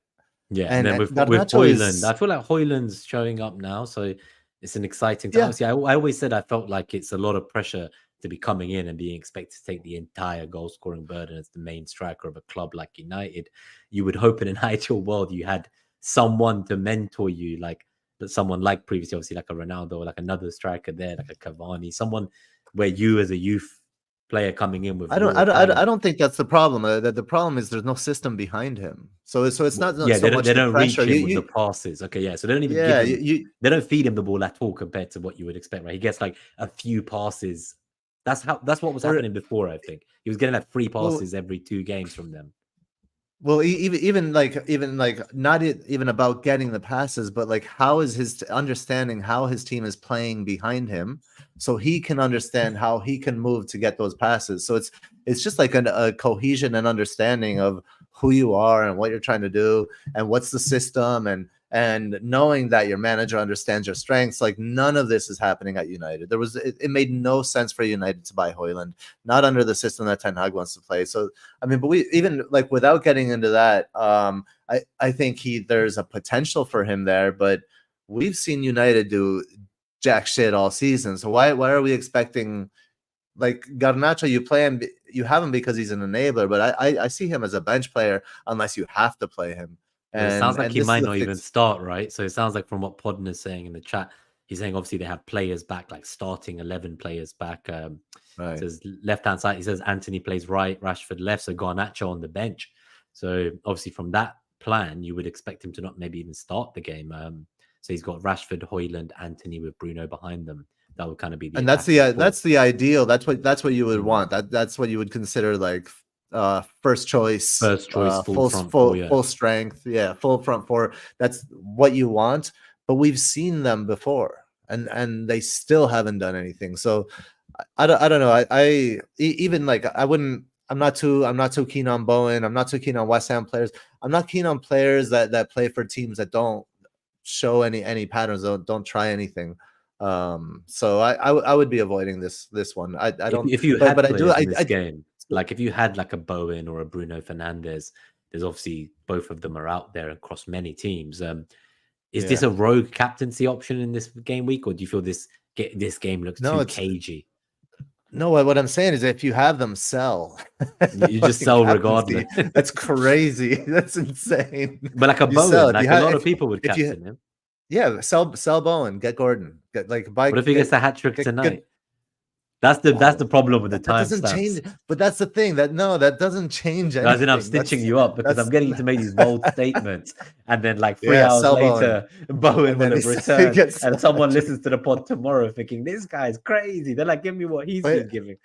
Yeah, and then with Højlund, I feel like Højlund's showing up now, so it's an exciting time. See, I always said I felt like it's a lot of pressure to be coming in and being expected to take the entire goal scoring burden as the main striker of a club like United. You would hope in an ideal world you had someone to mentor you, like someone like previously, obviously like a Ronaldo or like another striker there, like a Cavani, someone where you as a youth player coming in with. I don't think that's the problem. The problem is there's no system behind him. So it's not so much they don't the pressure. reach him with the passes. Okay, yeah. So they don't even give him. They don't feed him the ball at all compared to what you would expect. Right? He gets like a few passes. That's what was happening before. I think he was getting like 3 passes every 2 games from them. Well, even not even about getting the passes, but like how is his understanding how his team is playing behind him, so he can understand how he can move to get those passes. So it's just like a cohesion and understanding of who you are and what you're trying to do and what's the system and and knowing that your manager understands your strengths. Like none of this is happening at United. It made no sense for United to buy Højlund, not under the system that Ten Hag wants to play. So I mean, but we even like without getting into that, I think there's a potential for him there, but we've seen United do jack shit all season. So why are we expecting like Garnacho? You play him, you have him because he's an enabler, but I see him as a bench player unless you have to play him. And it sounds like he might not even start, right? So it sounds like from what Podden is saying in the chat, he's saying obviously they have players back, like starting 11 players back. Right. Says left hand side. He says Anthony plays right, Rashford left, so Garnacho on the bench. So obviously from that plan, you would expect him to not maybe even start the game. So he's got Rashford, Højlund, Anthony with Bruno behind them. That would kind of be the, and that's the ideal. That's what you would want. That's what you would consider like first choice, full strength, full front four. That's what you want. But we've seen them before, and they still haven't done anything. So I don't know. I even like I wouldn't. I'm not too keen on Bowen. I'm not too keen on West Ham players. I'm not keen on players that play for teams that don't show any patterns. Don't try anything. So I would be avoiding this one. I don't. If you had players in this game, like if you had like a Bowen or a Bruno Fernandes, there's obviously both of them are out there across many teams. Is this a rogue captaincy option in this game week, or do you feel this game looks too cagey? No, what I'm saying is if you have them, sell. You just sell regardless. That's crazy. That's insane. But like a Bowen, like a lot of people would captain him. Yeah, sell Bowen, get Gordon. Buy. What if he gets a hat trick tonight? That's the problem with the time doesn't change. But that's the thing that doesn't change anything. Guys, and I'm stitching you up because I'm getting you to make these bold statements, and then like 3 hours later, Bowen will have returned, and someone listens to the pod tomorrow thinking this guy's crazy. They're like, give me what he's been giving.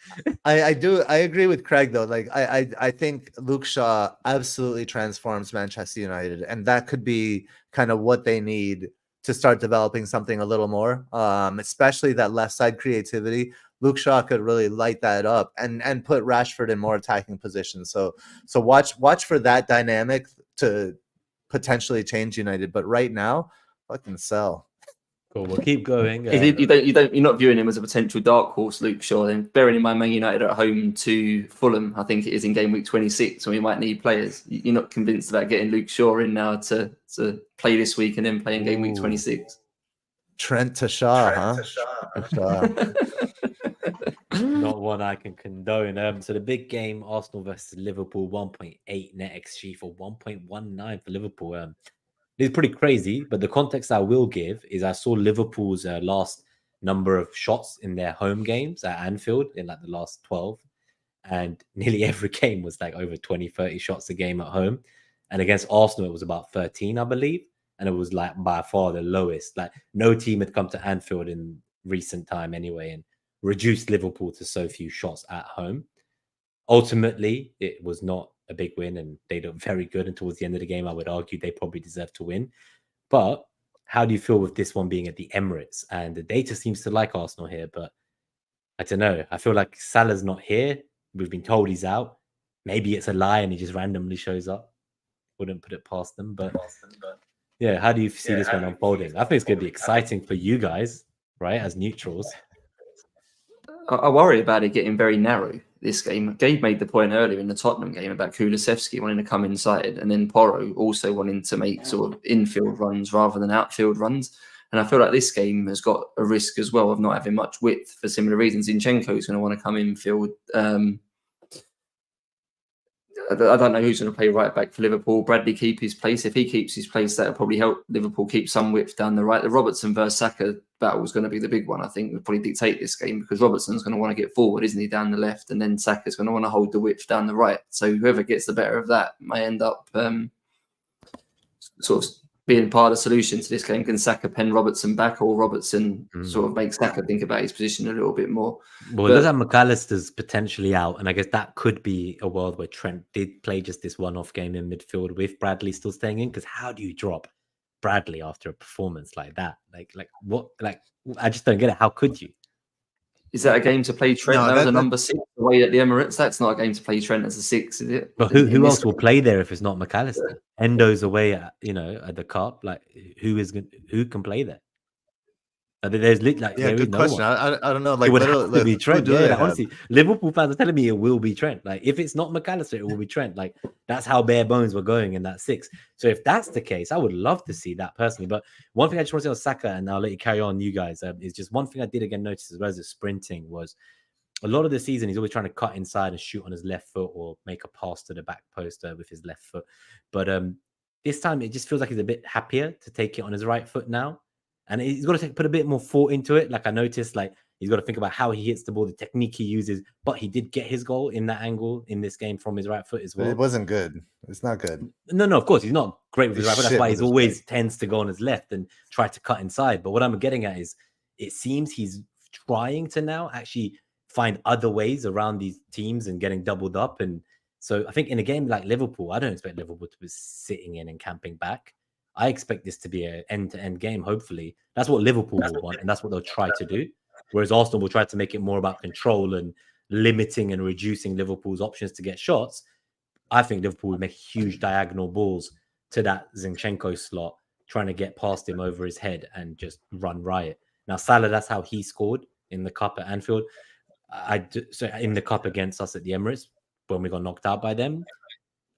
I agree with Craig though. Like I think Luke Shaw absolutely transforms Manchester United, and that could be kind of what they need to start developing something a little more, especially that left side creativity. Luke Shaw could really light that up and put Rashford in more attacking positions. So watch for that dynamic to potentially change United. But right now, fucking sell. Cool. We'll keep going. You're not viewing him as a potential dark horse, Luke Shaw. Then bearing in mind Man United are at home to Fulham, I think it is in game week 26, and we might need players. You're not convinced about getting Luke Shaw in now to play this week and then play in game week 26. Trent to Shaw, Not one I can condone. So the big game, Arsenal versus Liverpool, 1.8 net XG for 1.19 for Liverpool. It's pretty crazy, but the context I will give is I saw Liverpool's last number of shots in their home games at Anfield in like the last 12, and nearly every game was like over 20, 30 shots a game at home. And against Arsenal, it was about 13, I believe. And it was like by far the lowest. Like no team had come to Anfield in recent time anyway, and reduced Liverpool to so few shots at home. Ultimately, it was not a big win, and they looked very good. And towards the end of the game, I would argue they probably deserved to win. But how do you feel with this one being at the Emirates? And the data seems to like Arsenal here, but I don't know. I feel like Salah's not here. We've been told he's out. Maybe it's a lie and he just randomly shows up. Wouldn't put it past them, but yeah, how do you see this one unfolding? I think it's going to be exciting for you guys, right, as neutrals. I worry about it getting very narrow this game. Gabe made the point earlier in the Tottenham game about Kulusevski wanting to come inside, and then Porro also wanting to make sort of infield runs rather than outfield runs. And I feel like this game has got a risk as well of not having much width for similar reasons. Zinchenko is going to want to come infield. I don't know who's going to play right back for Liverpool. Bradley keep his place. If he keeps his place, that'll probably help Liverpool keep some width down the right. The Robertson versus Saka battle is going to be the big one. I think will probably dictate this game because Robertson's going to want to get forward, isn't he, down the left, and then Saka's going to want to hold the width down the right. So whoever gets the better of that may end up sort of being part of the solution to this game. Can Saka pen Robertson back, or Robertson sort of make Saka think about his position a little bit more? Well, it looks like McAllister's potentially out, and I guess that could be a world where Trent did play just this one-off game in midfield with Bradley still staying in. Because how do you drop Bradley after a performance like that? Like what? Like I just don't get it. How could you? Is that a game to play Trent No, now as a number 6 away at the Emirates? That's not a game to play Trent as a 6, is it? But who else will play there if it's not McAllister? Endo's away at at the Cup. Like who can play there? There's yeah, there is good no question. one. I don't know. Like It would literally, have to be who Trent. do Yeah, they like, have? honestly, Liverpool fans are telling me it will be Trent. Like if it's not McAllister, it will be Trent. Like that's how bare bones we're going in that 6. So if that's the case, I would love to see that personally. But one thing I just want to say on Saka, and I'll let you carry on, you guys, is just one thing I did again notice as well as the sprinting was a lot of the season he's always trying to cut inside and shoot on his left foot or make a pass to the back post with his left foot. But this time it just feels like he's a bit happier to take it on his right foot now. And he's got to put a bit more thought into it. Like I noticed, like he's got to think about how he hits the ball, the technique he uses. But he did get his goal in that angle in this game from his right foot as well. But it wasn't good. It's not good. No, of course he's not great with his right foot. That's why he's always tends to go on his left and try to cut inside. But what I'm getting at is, it seems he's trying to now actually find other ways around these teams and getting doubled up. And so I think in a game like Liverpool, I don't expect Liverpool to be sitting in and camping back. I expect this to be an end-to-end game, hopefully. That's what Liverpool will want, and that's what they'll try to do. Whereas Arsenal will try to make it more about control and limiting and reducing Liverpool's options to get shots. I think Liverpool would make huge diagonal balls to that Zinchenko slot, trying to get past him over his head and just run riot. Now, Salah, that's how he scored in the Cup at Anfield. So in the Cup against us at the Emirates, when we got knocked out by them,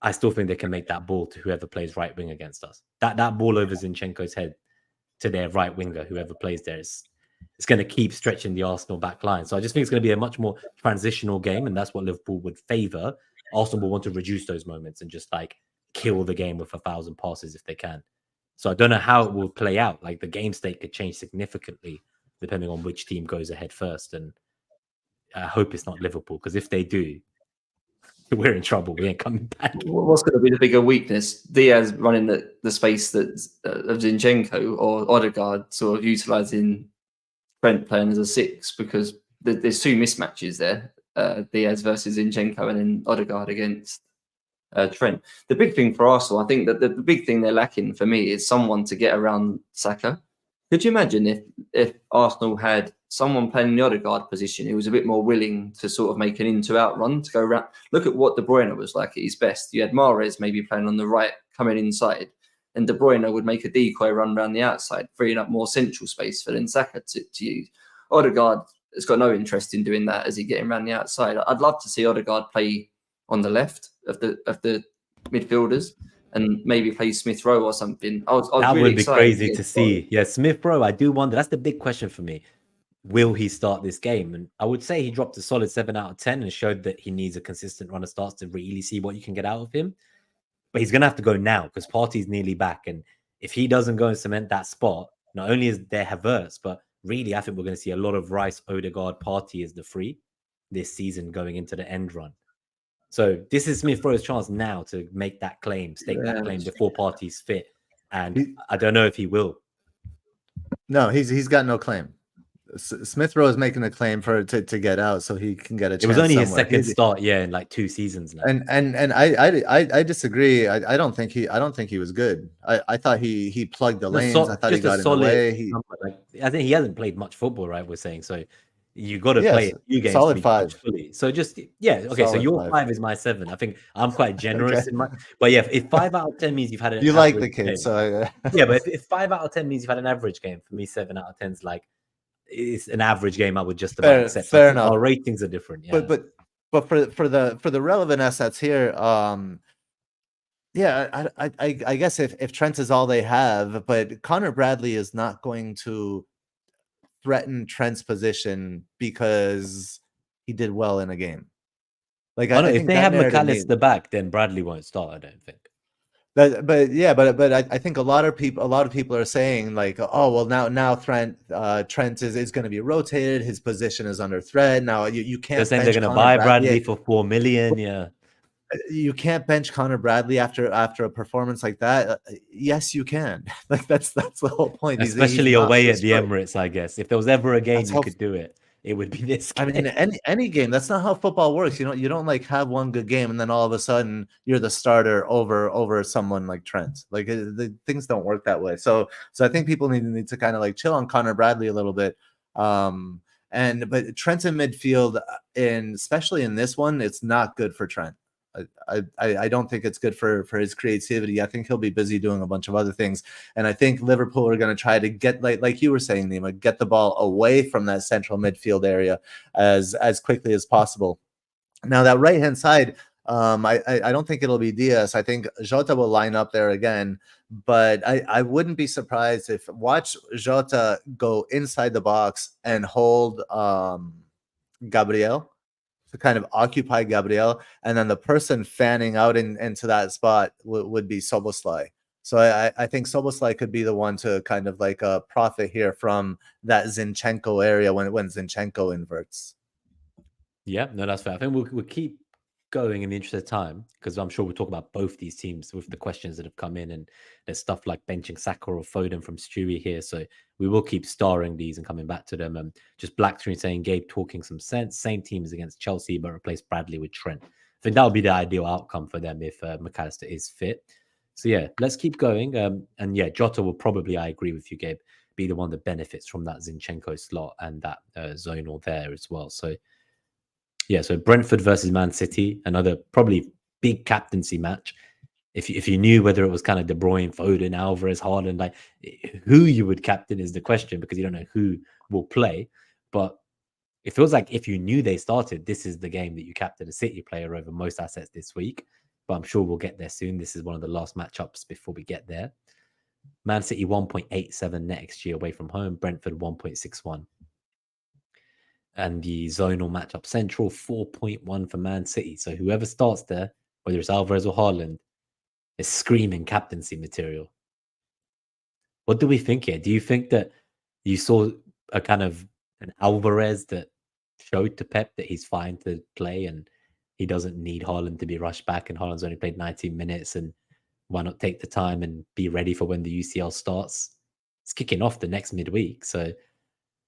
I still think they can make that ball to whoever plays right wing against us. That ball over Zinchenko's head to their right winger, whoever plays there, it's going to keep stretching the Arsenal back line. So I just think it's going to be a much more transitional game, and that's what Liverpool would favour. Arsenal will want to reduce those moments and just like kill the game with 1,000 passes if they can. So I don't know how it will play out. Like the game state could change significantly depending on which team goes ahead first. And I hope it's not Liverpool, because if they do, we're in trouble. We ain't coming back. What's going to be the bigger weakness? Diaz running the space that of Zinchenko, or Odegaard sort of utilising Trent playing as a 6, because there's 2 mismatches there. Diaz versus Zinchenko and then Odegaard against Trent. The big thing for Arsenal, I think that the big thing they're lacking for me is someone to get around Saka. Could you imagine if Arsenal had someone playing in the Odegaard position who was a bit more willing to sort of make an into-out run to go around? Look at what De Bruyne was like at his best. You had Mahrez maybe playing on the right, coming inside, and De Bruyne would make a decoy run around the outside, freeing up more central space for then Saka to use. Odegaard has got no interest in doing that as he getting around the outside. I'd love to see Odegaard play on the left of the midfielders and maybe play Smith Rowe or something. I was that really would be crazy to see. Yeah, Smith Rowe, I do wonder. That's the big question for me. Will he start this game? And I would say he dropped a solid 7 out of 10 and showed that he needs a consistent run of starts to really see what you can get out of him. But he's going to have to go now because Partey's nearly back. And if he doesn't go and cement that spot, not only is there Havertz, but really I think we're going to see a lot of Rice, Odegaard, Partey as the free this season going into the end run. So this is Smith Rowe's chance now to make that claim, stake that claim before Partey's fit. And I don't know if he will. No, he's got no claim. Smith Rowe is making a claim to get out so he can get a chance. It was only somewhere. his second start, in like 2 seasons now. And I disagree. I don't think he was good. I thought he plugged the lanes. I thought he got in the way. I think he hasn't played much football, right? We're saying so. You got to play a few games. Solid 5. Fully. So just okay. Solid so your 5 is my 7. I think I'm quite generous in my. But yeah, if 5 out of 10 means you've had an. You like the kid, game, so yeah. But if 5 out of 10 means you've had an average game, for me 7 out of 10 is like it's an average game. I would just about accept. Fair enough. Our ratings are different. Yeah. But for the relevant assets here, yeah, I guess if Trent is all they have, but Connor Bradley is not going to threaten Trent's position because he did well in a game. Like I if they have McAllister back, then Bradley won't start. I don't think. But I think a lot of people are saying like, oh well, now Trent is going to be rotated. His position is under threat. Now you can't. They're saying they're going to buy Bradley for $4 million. Yeah. You can't bench Connor Bradley after a performance like that. Yes, you can. Like that's the whole point. Especially away at the Emirates, I guess. If there was ever a game you could do it, it would be this game. I mean, any game. That's not how football works. You don't like have one good game and then all of a sudden you're the starter over someone like Trent. Like the things don't work that way. So I think people need to kind of like chill on Connor Bradley a little bit. But Trent in midfield, and especially in this one, it's not good for Trent. I don't think it's good for his creativity. I think he'll be busy doing a bunch of other things. And I think Liverpool are going to try to get, like you were saying, Nima, get the ball away from that central midfield area as quickly as possible. Now, that right-hand side, I don't think it'll be Diaz. I think Jota will line up there again, but I wouldn't be surprised if watch Jota go inside the box and hold Gabriel, to kind of occupy Gabriel, and then the person fanning out into that spot would be Szoboszlai. So I think Szoboszlai could be the one to kind of like profit here from that Zinchenko area when Zinchenko inverts. Yeah, no, that's fair. I think we'll keep going in the interest of time, because I'm sure we'll talk about both these teams with the questions that have come in, and there's stuff like benching Saka or Foden from Stewie here, so we will keep starring these and coming back to them. And just Black Screen saying Gabe talking some sense, same teams against Chelsea but replace Bradley with Trent. I think that would be the ideal outcome for them if McAllister is fit. So yeah, let's keep going. And yeah, Jota will probably, I agree with you, Gabe, be the one that benefits from that Zinchenko slot and that zonal there as well. So yeah, so Brentford versus Man City, another probably big captaincy match. If you knew whether it was kind of De Bruyne, Foden, Alvarez, Haaland, like who you would captain is the question, because you don't know who will play. But it feels like if you knew they started, this is the game that you captain a City player over most assets this week. But I'm sure we'll get there soon. This is one of the last matchups before we get there. Man City 1.87 NetxG away from home, Brentford 1.61. And the zonal matchup central 4.1 for Man City. So whoever starts there, whether it's Alvarez or Haaland, is screaming captaincy material. What do we think here? Do you think that you saw a kind of an Alvarez that showed to Pep that he's fine to play and he doesn't need Haaland to be rushed back, and Haaland's only played 19 minutes, and why not take the time and be ready for when the UCL starts? It's kicking off the next midweek. So,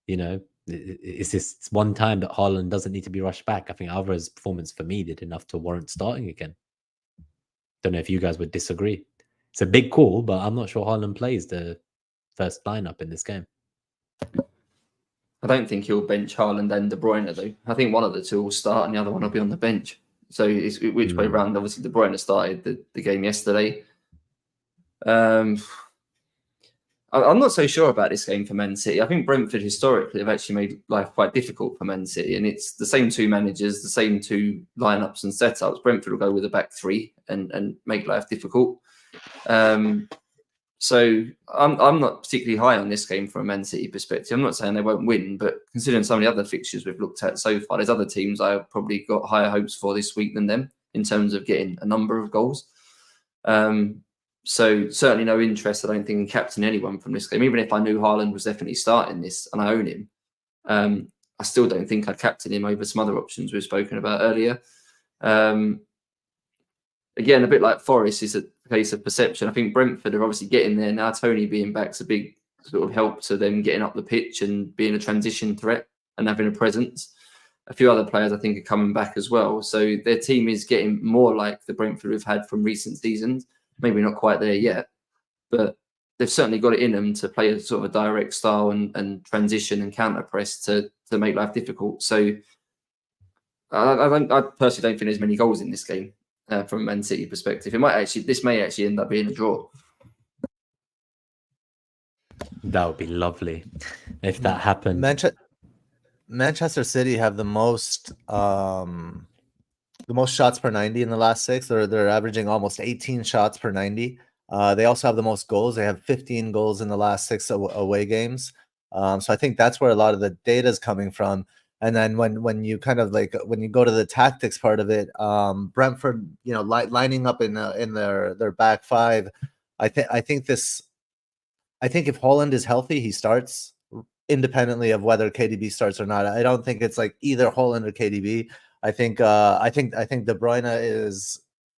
you know, it's this one time that Haaland doesn't need to be rushed back. I think Alvarez's performance for me did enough to warrant starting again. Don't know if you guys would disagree. It's a big call, but I'm not sure Haaland plays the first lineup in this game. I don't think he'll bench Haaland and De Bruyne, though. I think one of the two will start and the other one will be on the bench. So it's which way round? Obviously, De Bruyne started the game yesterday. I'm not so sure about this game for Man City. I think Brentford historically have actually made life quite difficult for Man City, and it's the same two managers, the same two lineups and setups. Brentford will go with a back three and make life difficult. So I'm not particularly high on this game from a Man City perspective. I'm not saying they won't win, but considering some of the other fixtures we've looked at so far, there's other teams I've probably got higher hopes for this week than them in terms of getting a number of goals. So certainly no interest, I don't think, in captaining anyone from this game. Even if I knew Haaland was definitely starting this and I own him, I still don't think I'd captain him over some other options we've spoken about earlier. Again, a bit like Forest, is a case of perception. I think Brentford are obviously getting there now. Tony being back's a big sort of help to them getting up the pitch and being a transition threat and having a presence. A few other players, I think, are coming back as well. So their team is getting more like the Brentford we've had from recent seasons. Maybe not quite there yet, but they've certainly got it in them to play a sort of a direct style and transition and counter press to make life difficult. So I personally don't think there's many goals in this game from a Man City perspective. This may actually end up being a draw. That would be lovely if that happened. Manchester City have the most shots per 90 in the last 6. They're averaging almost 18 shots per 90. They also have the most goals. They have 15 goals in the last 6 away games. So I think that's where a lot of the data is coming from. And then when you kind of like when you go to the tactics part of it, Brentford, you know, lining up in their back five, I think if Haaland is healthy, he starts independently of whether KDB starts or not. I don't think it's like either Haaland or KDB. I think De Bruyne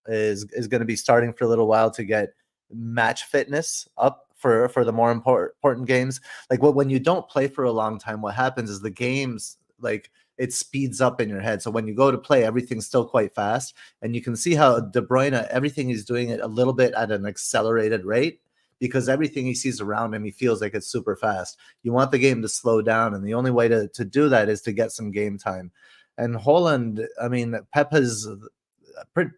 is going to be starting for a little while to get match fitness up for the more important games. Like when you don't play for a long time, what happens is the games, like, it speeds up in your head. So when you go to play, everything's still quite fast, and you can see how De Bruyne, everything he's doing it a little bit at an accelerated rate, because everything he sees around him, he feels like it's super fast. You want the game to slow down, and the only way to do that is to get some game time. And Haaland, I mean, Pep has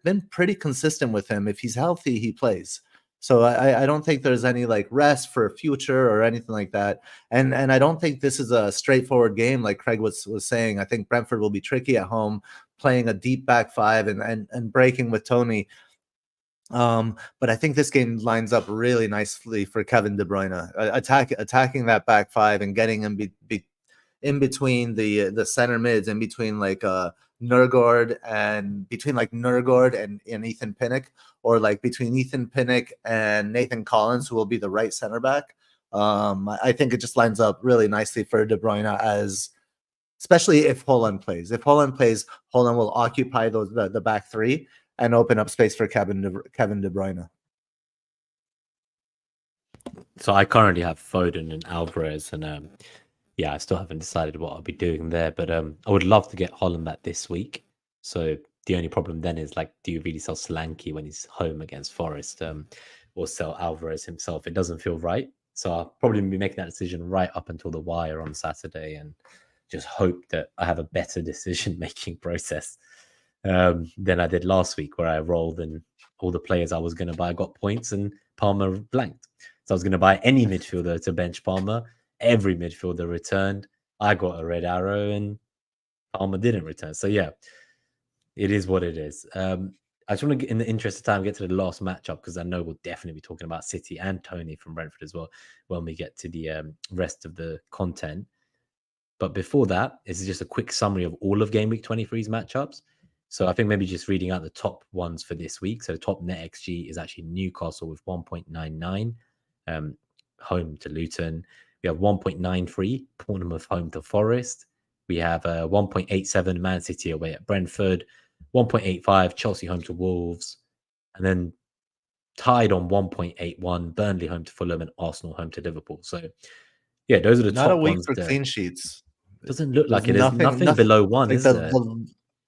been pretty consistent with him. If he's healthy, he plays. So I don't think there's any like rest for future or anything like that. And I don't think this is a straightforward game like Craig was saying. I think Brentford will be tricky at home, playing a deep back five and breaking with Tony. But I think this game lines up really nicely for Kevin De Bruyne, attacking that back five and getting him in between the center mids, in between like Nørgaard and Ethan Pinnock, or like between Ethan Pinnock and Nathan Collins, who will be the right center back. I think it just lines up really nicely for De Bruyne, as especially if Haaland plays. If Haaland plays, Haaland will occupy the back three and open up space for Kevin De Bruyne. So I currently have Foden and Alvarez, and yeah, I still haven't decided what I'll be doing there, but I would love to get Haaland back this week. So the only problem then is, like, do you really sell Solanke when he's home against Forest, or sell Alvarez himself? It doesn't feel right. So I'll probably be making that decision right up until the wire on Saturday, and just hope that I have a better decision-making process than I did last week, where I rolled and all the players I was going to buy got points and Palmer blanked. So I was going to buy any midfielder to bench Palmer. Every midfielder returned. I got a red arrow and Palmer didn't return. So yeah, it is what it is. I just want to get, in the interest of time, get to the last matchup, because I know we'll definitely be talking about City and Tony from Brentford as well when we get to the rest of the content. But before that, this is just a quick summary of all of Game Week 23's matchups. So I think maybe just reading out the top ones for this week. So top NetxG is actually Newcastle with 1.99, home to Luton. We have 1.93 Bournemouth home to Forest. We have 1.87 Man City away at Brentford, 1.85 Chelsea home to Wolves, and then tied on 1.81 Burnley home to Fulham and Arsenal home to Liverpool. So yeah, those are the Not top a week ones for there. Clean sheets. Doesn't look like it is. Nothing below one, like is there?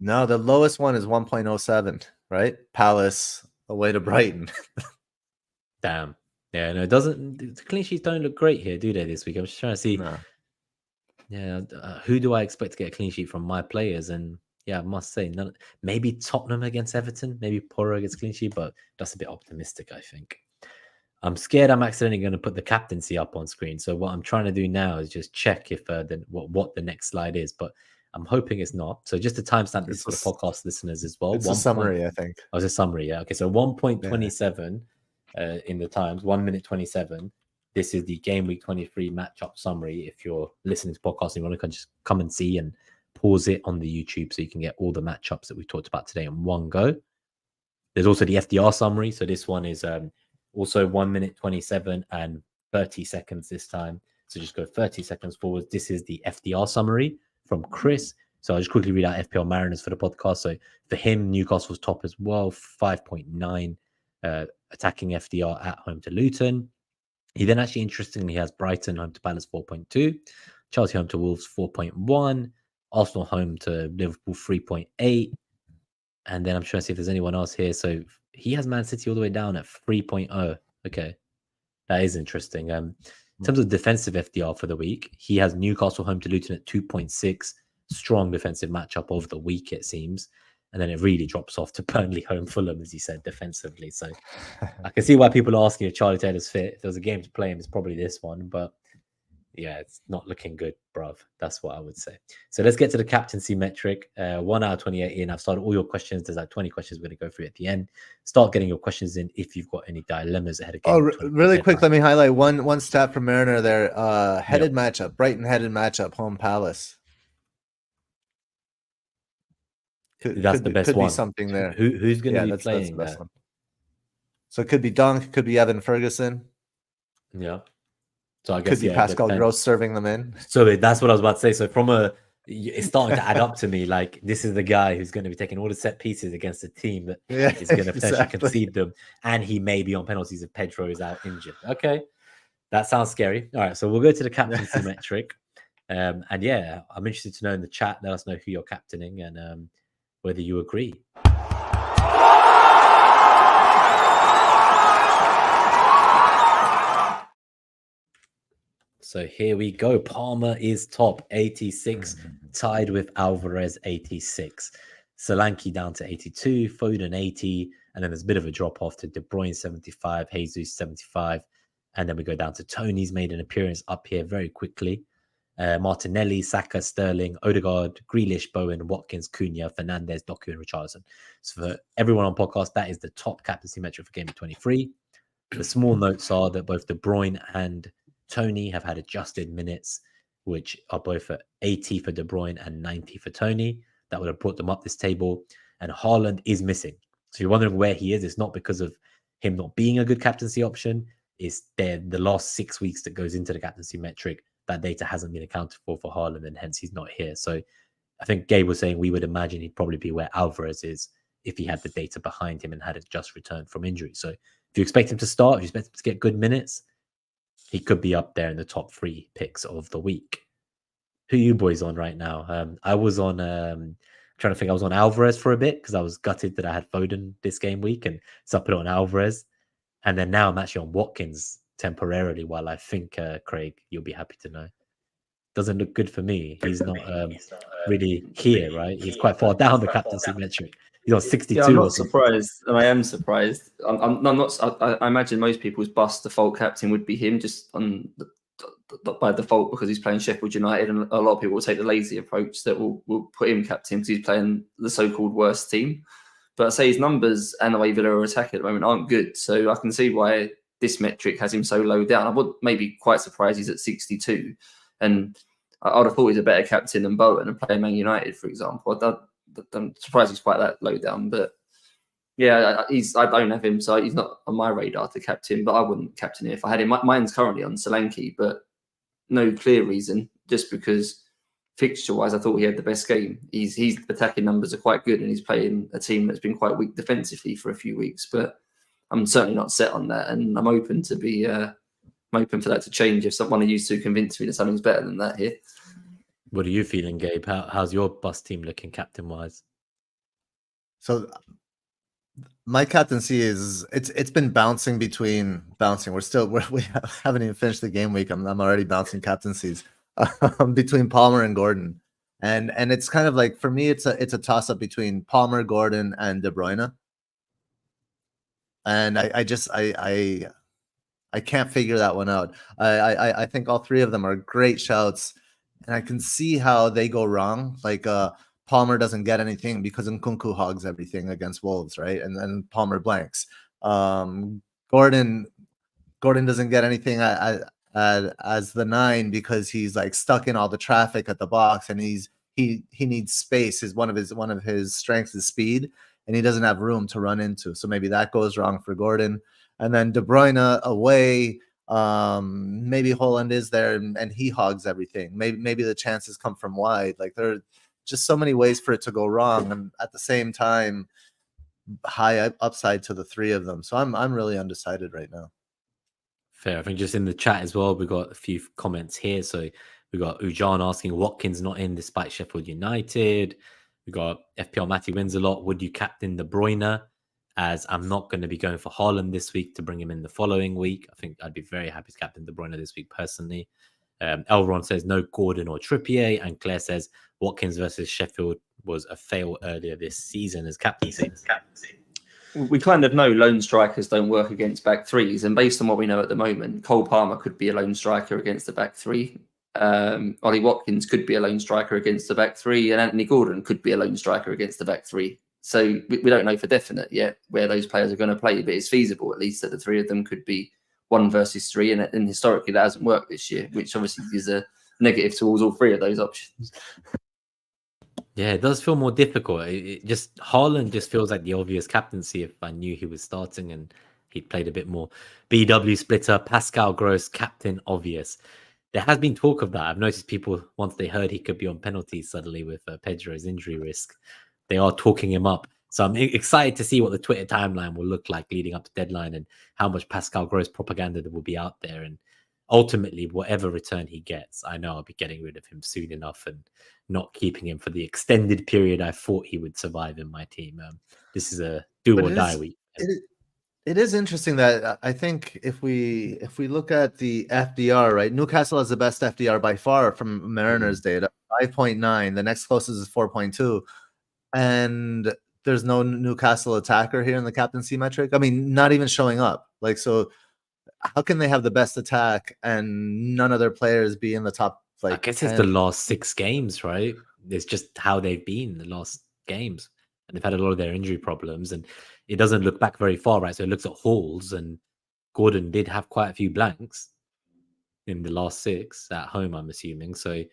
No, the lowest one is 1.07, right? Palace away to Brighton. Damn. Yeah, no, it doesn't. The clean sheets don't look great here, do they, this week? I'm just trying to see. No. Yeah, who do I expect to get a clean sheet from my players? And yeah, I must say, maybe Tottenham against Everton, maybe Porro gets clean sheet, but that's a bit optimistic, I think. I'm scared I'm accidentally going to put the captaincy up on screen. So what I'm trying to do now is just check if what the next slide is, but I'm hoping it's not. So just to timestamp this for the podcast listeners as well. It's a summary, I think. Oh, it's a summary, yeah. Okay, so 1.27 in the Times, 1 minute 27. This is the Game Week 23 matchup summary. If you're listening to podcasts and you want to just come and see and pause it on the YouTube so you can get all the matchups that we talked about today in one go. There's also the FDR summary. So this one is also 1 minute 27 and 30 seconds this time. So just go 30 seconds forward. This is the FDR summary from Chris. So I'll just quickly read out FPL Mariners for the podcast. So for him, Newcastle's top as well, 5.9, attacking FDR at home to Luton. He then actually, interestingly, has Brighton home to Palace 4.2, Chelsea home to Wolves 4.1, Arsenal home to Liverpool 3.8. And then I'm trying to see if there's anyone else here. So he has Man City all the way down at 3.0. Okay, that is interesting. In terms of defensive FDR for the week, he has Newcastle home to Luton at 2.6. Strong defensive matchup of the week, it seems. And then it really drops off to Burnley home Fulham, as you said, defensively. So I can see why people are asking if Charlie Taylor's fit. If there was a game to play him, it's probably this one. But yeah, it's not looking good, bruv. That's what I would say. So let's get to the captaincy metric. 1 hour 28 in. I've started all your questions. There's like 20 questions we're going to go through at the end. Start getting your questions in if you've got any dilemmas ahead of game. Really quick, let me highlight one stat from Mariner there. Headed matchup, Brighton headed matchup, home Palace. That's the best one. Be something there. Who's going to be playing that's that? One. So it could be Dunk, could be Evan Ferguson. Yeah. So I guess could be Pascal Gross serving them in. So that's what I was about to say. So it's starting to add up to me. Like, this is the guy who's going to be taking all the set pieces against a team that is going to potentially concede them, and he may be on penalties if Pedro is out injured. Okay, that sounds scary. All right, so we'll go to the captaincy metric, and yeah, I'm interested to know in the chat. Let us know who you're captaining and whether you agree. So here we go. Palmer is top, 86, tied with Alvarez, 86. Solanke down to 82, Foden 80, and then there's a bit of a drop off to De Bruyne 75, Jesus 75, and then we go down to Tony's made an appearance up here very quickly. Martinelli, Saka, Sterling, Odegaard, Grealish, Bowen, Watkins, Cunha, Fernandez, Doku, and Richarlison. So for everyone on podcast, that is the top captaincy metric for Gameweek23. The small notes are that both De Bruyne and Tony have had adjusted minutes, which are both at 80 for De Bruyne and 90 for Tony. That would have brought them up this table. And Haaland is missing. So you're wondering where he is. It's not because of him not being a good captaincy option. It's the last 6 weeks that goes into the captaincy metric. That data hasn't been accounted for Haaland, and hence he's not here. So I think Gabe was saying we would imagine he'd probably be where Alvarez is if he had the data behind him and had it just returned from injury. So if you expect him to start, if you expect him to get good minutes, he could be up there in the top 3 picks of the week. Who are you boys on right now? I was on, trying to think, I was on Alvarez for a bit because I was gutted that I had Foden this game week, and so I put it on Alvarez. And then now I'm actually on Watkins temporarily while I think, Craig, you'll be happy to know. Doesn't look good for me. He's not really here, right? He's quite far down the captaincy metric. He's on 62. Yeah, I'm not surprised, and I am surprised. I'm not. I imagine most people's bust default captain would be him, just on by default because he's playing Sheffield United, and a lot of people will take the lazy approach that will put him captain because he's playing the so-called worst team. But I say his numbers and the way Villa are attacking at the moment aren't good, so I can see why this metric has him so low down. I would maybe quite surprised he's at 62, and I would have thought he's a better captain than Bowen and playing Man United, for example. I'm surprised he's quite that low down, but yeah, I don't have him, so he's not on my radar to captain. But I wouldn't captain him if I had him. Mine's currently on Solanke, but no clear reason. Just because fixture-wise, I thought he had the best game. His attacking numbers are quite good, and he's playing a team that's been quite weak defensively for a few weeks. But I'm certainly not set on that, and I'm open to be. I'm open for that to change if someone of you two convince me that something's better than that here. What are you feeling, Gabe? How's your bus team looking captain-wise? So my captaincy is it's been bouncing. We haven't even finished the game week. I'm already bouncing captaincies between Palmer and Gordon, and it's kind of like, for me it's a toss up between Palmer, Gordon, and De Bruyne, and I can't figure that one out. I think all 3 of them are great shouts, and I can see how they go wrong. Like Palmer doesn't get anything because Nkunku hogs everything against Wolves, right? And then Palmer blanks. Gordon doesn't get anything as the 9 because he's like stuck in all the traffic at the box, and he needs space. One of his strengths is speed, and he doesn't have room to run into. So maybe that goes wrong for Gordon. And then De Bruyne away, maybe Haaland is there and he hogs everything. Maybe the chances come from wide. Like, there are just so many ways for it to go wrong, and at the same time, high upside to the 3 of them. So I'm really undecided right now. Fair. I think just in the chat as well, we got a few comments here. So we got Ujan asking, Watkins not in despite Sheffield United. We got FPL Matty wins a lot. Would you captain De Bruyne? As I'm not going to be going for Haaland this week to bring him in the following week. I think I'd be very happy to captain De Bruyne this week personally. Elron says no Gordon or Trippier, and Claire says Watkins versus Sheffield was a fail earlier this season as captaincy. We kind of know lone strikers don't work against back 3s, and based on what we know at the moment, Cole Palmer could be a lone striker against the back 3. Ollie Watkins could be a lone striker against the back 3, and Anthony Gordon could be a lone striker against the back 3. So we don't know for definite yet where those players are going to play, but it's feasible at least that the 3 of them could be 1 versus 3, and historically that hasn't worked this year, which obviously is a negative towards all 3 of those options. Yeah, it does feel more difficult. Haaland just feels like the obvious captaincy if I knew he was starting and he played a bit more. BW splitter, Pascal Gross, captain obvious. There has been talk of that. I've noticed people, once they heard he could be on penalties suddenly with Pedro's injury risk, they are talking him up. So I'm excited to see what the Twitter timeline will look like leading up to deadline and how much Pascal Gross propaganda there will be out there. And ultimately, whatever return he gets, I know I'll be getting rid of him soon enough and not keeping him for the extended period I thought he would survive in my team. This is a do or die week. It is interesting that I think if we look at the FDR, right, Newcastle has the best FDR by far from Mariners data, 5.9. The next closest is 4.2, and there's no Newcastle attacker here in the captaincy metric. I mean, not even showing up. Like, so how can they have the best attack and none of their players be in the top? Like, I guess 10? it's the last 6 games, right? It's just how they've been the last games, and they've had a lot of their injury problems, and it doesn't look back very far, right? So it looks at Halls, and Gordon did have quite a few blanks in the last 6 at home, I'm assuming. So,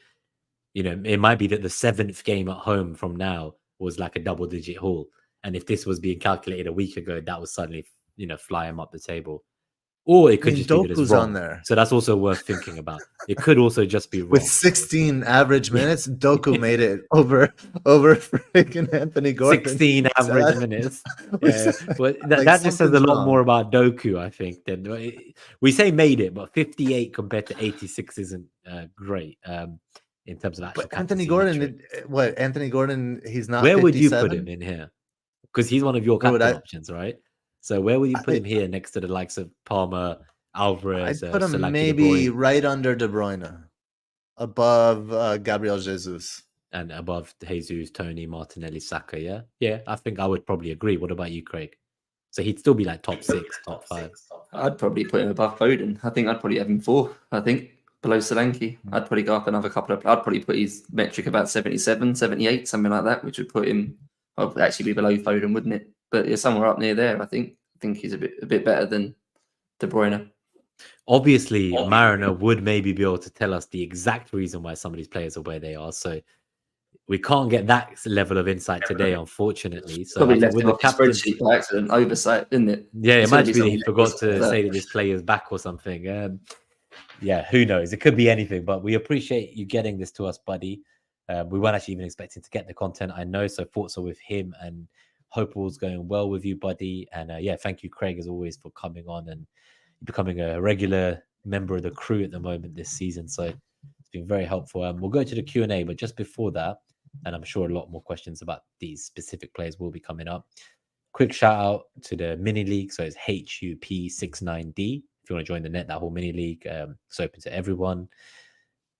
you know, it might be that the 7th game at home from now was like a double-digit haul, and if this was being calculated a week ago, that would suddenly, you know, fly him up the table. Or it could just be that it's Doku's wrong. on there. So that's also worth thinking about. It could also just be wrong. With 16 average minutes, Doku made it over freaking Anthony Gordon. 16 average minutes. Yeah. Well, that just says a lot more about Doku, I think. Than we say made it, but 58 compared to 86 isn't great in terms of actual. But Anthony Gordon, Anthony Gordon, he's not. Where 57? would you put him in here? Because he's one of your captain options, right? So where will you put him here next to the likes of Palmer, Alvarez? I'd put him Solanke, maybe right under De Bruyne, above Gabriel Jesus. And above Jesus, Tony, Martinelli, Saka, yeah? Yeah, I think I would probably agree. What about you, Craig? So he'd still be like top 6, top 5. I'd probably put him above Foden. I think I'd probably have him 4, I think, below Solanke. I'd probably go up another couple of... I'd probably put his metric about 77, 78, something like that, which would put him... Well, actually be below Foden, wouldn't it? But it's somewhere up near there, I think. I think he's a bit better than De Bruyne. Obviously, Mariner would maybe be able to tell us the exact reason why some of these players are where they are. So we can't get that level of insight today, unfortunately. So probably left with it off the spreadsheet by accident, oversight, isn't it? Yeah, it might be that he forgot to say that this player is back or something. Yeah, who knows? It could be anything, but we appreciate you getting this to us, buddy. We weren't actually even expecting to get the content, I know. So thoughts are with him, and hope all's going well with you, buddy. And yeah, thank you, Craig, as always, for coming on and becoming a regular member of the crew at the moment this season. So it's been very helpful. We'll go to the Q&A, but just before that, and I'm sure a lot more questions about these specific players will be coming up. Quick shout out to the mini league. So it's HUP69D. If you want to join the Net That Whole mini league, it's open to everyone.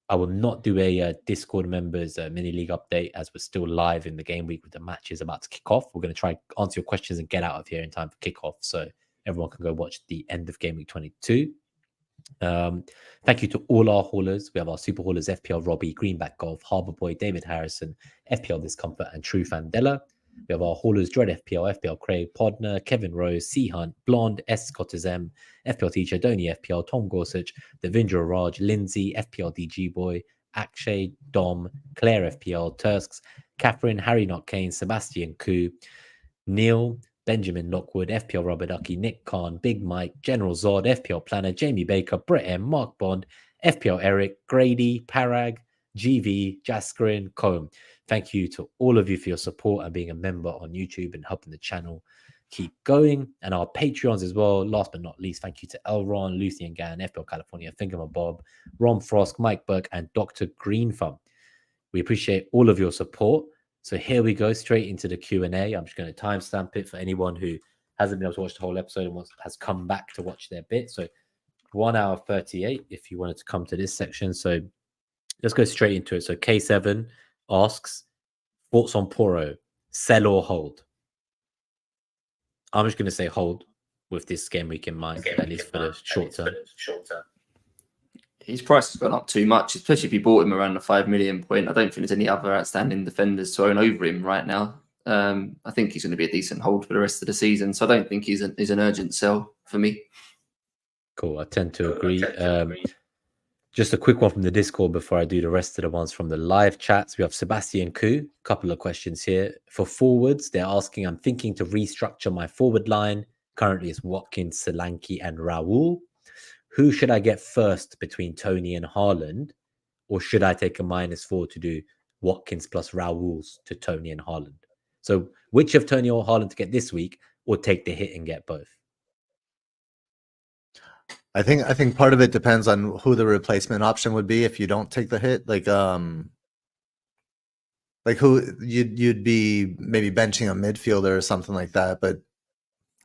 I will not do a Discord members mini league update as we're still live in the game week with the matches about to kick off. We're going to try answer your questions and get out of here in time for kickoff, so everyone can go watch the end of game week 22. Thank you to all our haulers. We have our super haulers: FPL Robbie, Greenback Golf, Harbour Boy, David Harrison, FPL Discomfort, and True Fandela. We have our haulers: Dread FPL, FPL Craig, Podner, Kevin Rose, C Hunt, Blonde, S Scotters M, FPL Teacher, Donny FPL, Tom Gorsuch, Devindra Raj, Lindsay, FPL DG Boy, Akshay, Dom, Claire FPL, Tursks, Catherine, Harry Not Kane, Sebastian Koo, Neil, Benjamin Lockwood, FPL Rubber Ducky, Nick Khan, Big Mike, General Zod, FPL Planner, Jamie Baker, Brett M, Mark Bond, FPL Eric, Grady, Parag, GV, Jaskrin, Combe. Thank you to all of you for your support and being a member on YouTube and helping the channel keep going. And our Patreons as well. Last but not least, thank you to Elron, Lucy and Gann, FPL California, Thingamabob, Ron Frost, Mike Burke, and Dr. Greenthumb. We appreciate all of your support. So here we go, straight into the Q&A. I'm just going to timestamp it for anyone who hasn't been able to watch the whole episode and has come back to watch their bit. So 1 hour 38 if you wanted to come to this section. So let's go straight into it. So K7 asks, thoughts on Poro, sell or hold? I'm just going to say hold with this game week in mind, at least for the short term. His price has gone up too much, especially if you bought him around the 5 million point. I don't think there's any other outstanding defenders to own over him right now. I think he's going to be a decent hold for the rest of the season. So I don't think he's an urgent sell for me. Cool. I tend to agree. Just a quick one from the Discord before I do the rest of the ones from the live chats. We have Sebastian Koo. A couple of questions here. For forwards, they're asking, I'm thinking to restructure my forward line. Currently, it's Watkins, Solanke, and Raul. Who should I get first between Tony and Haaland? Or should I take a -4 to do Watkins plus Raul's to Tony and Haaland? So which of Tony or Haaland to get this week, or take the hit and get both? I think part of it depends on who the replacement option would be if you don't take the hit. Like who you'd be maybe benching a midfielder or something like that. But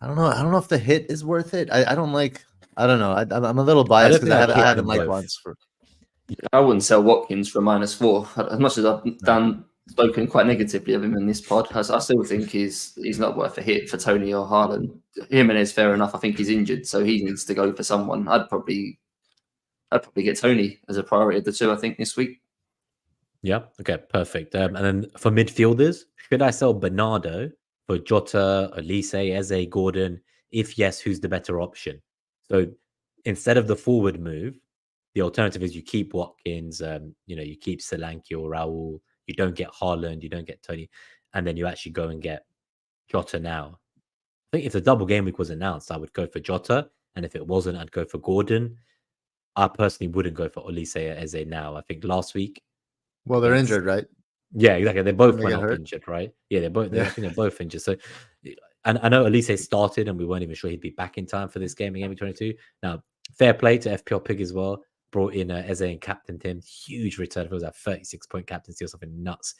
I don't know. I don't know if the hit is worth it. I don't like. I don't know. I'm a little I biased don't because think I'd I keep haven't them liked both. once for. I wouldn't sell Watkins for -4. As much as I've spoken quite negatively of him in this pod, I still think he's not worth a hit for Tony or Haaland. Jimenez, fair enough. I think he's injured, so he needs to go for someone. I'd probably get Tony as a priority of the two, I think, this week. Yeah. Okay. Perfect. And then for midfielders, should I sell Bernardo for Jota, Elise, Eze, Gordon? If yes, who's the better option? So instead of the forward move, the alternative is you keep Watkins, you keep Solanke or Raul. You don't get Haaland, you don't get Tony, and then you actually go and get Jota now. I think if the double game week was announced, I would go for Jota, and if it wasn't, I'd go for Gordon. I personally wouldn't go for Elise or Eze now. I think last week. Well, they're against- injured, right? Yeah, exactly. They both They went get up hurt? injured, right? Yeah, I think Yeah. they're both injured. So, and I know Elise started, and we weren't even sure he'd be back in time for this game in Game22. Now, fair play to FPL Pig as well. Brought in Eze and captained him. Huge return. It was a 36-point captaincy or something nuts.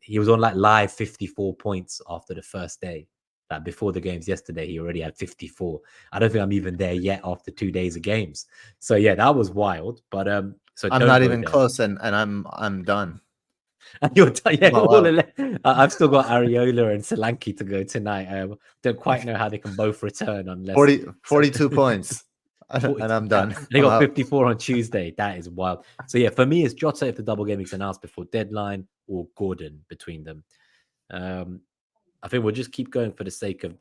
He was on like live 54 points after the first day. Like before the games yesterday, he already had 54. I don't think I'm even there yet after 2 days of games. So yeah, that was wild. But so I'm don't not go even there. close, and I'm done. And you're yeah, Oh, all wow. I've still got Areola and Solanke to go tonight. Don't quite know how they can both return unless 42 points, and I'm done. They I'm got out. 54 on Tuesday. That is wild. So yeah, for me, it's Jota if the double game is announced before deadline, or Gordon between them. I think we'll just keep going for the sake of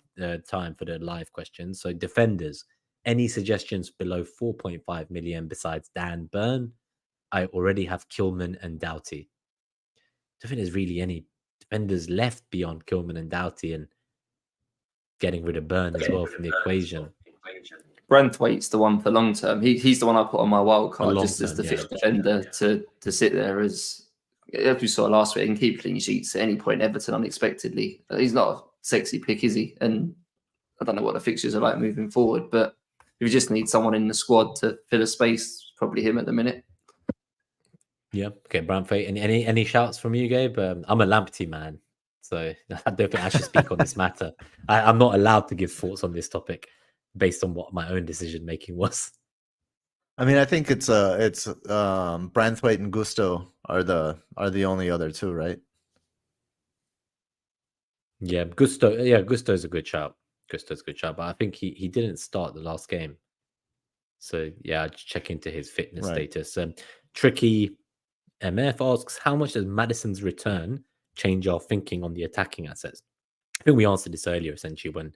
time for the live questions. So defenders, any suggestions below 4.5 million besides Dan Burn? I already have Kilman and Doughty. I don't think there's really any defenders left beyond Kilman and Doughty, and getting rid of Burn as well from the equation. Branthwaite's the one for long term. He's the one I put on my wild card just as long-term, the yeah. fifth defender to sit there as we saw last week and keep clean sheets at any point. Everton unexpectedly. He's not a sexy pick, is he? And I don't know what the fixtures are like moving forward, but if you just need someone in the squad to fill a space, probably him at the minute. Yeah. Okay, Branthwaite. Any shouts from you, Gabe? I'm a Lamptey man, so I don't think I should speak on this matter. I'm not allowed to give thoughts on this topic based on what my own decision making was. I mean, I think it's Branthwaite and Gusto are the only other two, right? Yeah, Gusto. Yeah, Gusto's a good shout. But I think he didn't start the last game. So yeah, I'd check into his fitness status. Tricky MF asks, how much does Maddison's return change our thinking on the attacking assets? I think we answered this earlier, essentially, when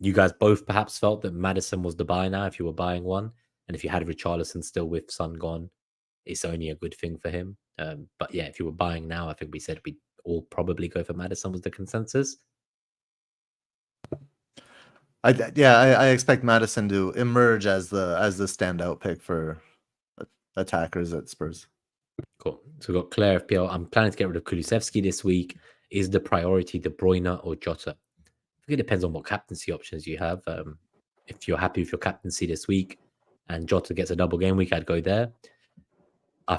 you guys both perhaps felt that Maddison was the buy now if you were buying one. And if you had Richarlison still with Son gone, it's only a good thing for him. But yeah, if you were buying now, I think we said we'd all probably go for Maddison was the consensus. I expect Maddison to emerge as the standout pick for attackers at Spurs. Cool. So we've got Claire FPL. I'm planning to get rid of Kulusevski this week. Is the priority De Bruyne or Jota? I think it depends on what captaincy options you have. If you're happy with your captaincy this week and Jota gets a double game week, I'd go there. I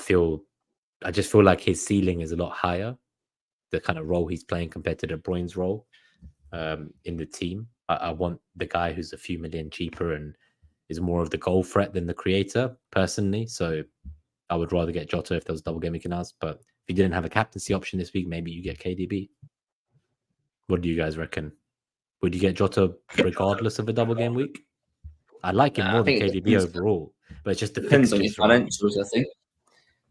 just feel like his ceiling is a lot higher, the kind of role he's playing compared to De Bruyne's role in the team. I want the guy who's a few million cheaper and is more of the goal threat than the creator, personally. So I would rather get Jota if there was double game week announced. But if you didn't have a captaincy option this week, maybe you get KDB. What do you guys reckon? Would you get Jota regardless of a double game week? I like him more than KDB overall, but it just depends on your financials, I think.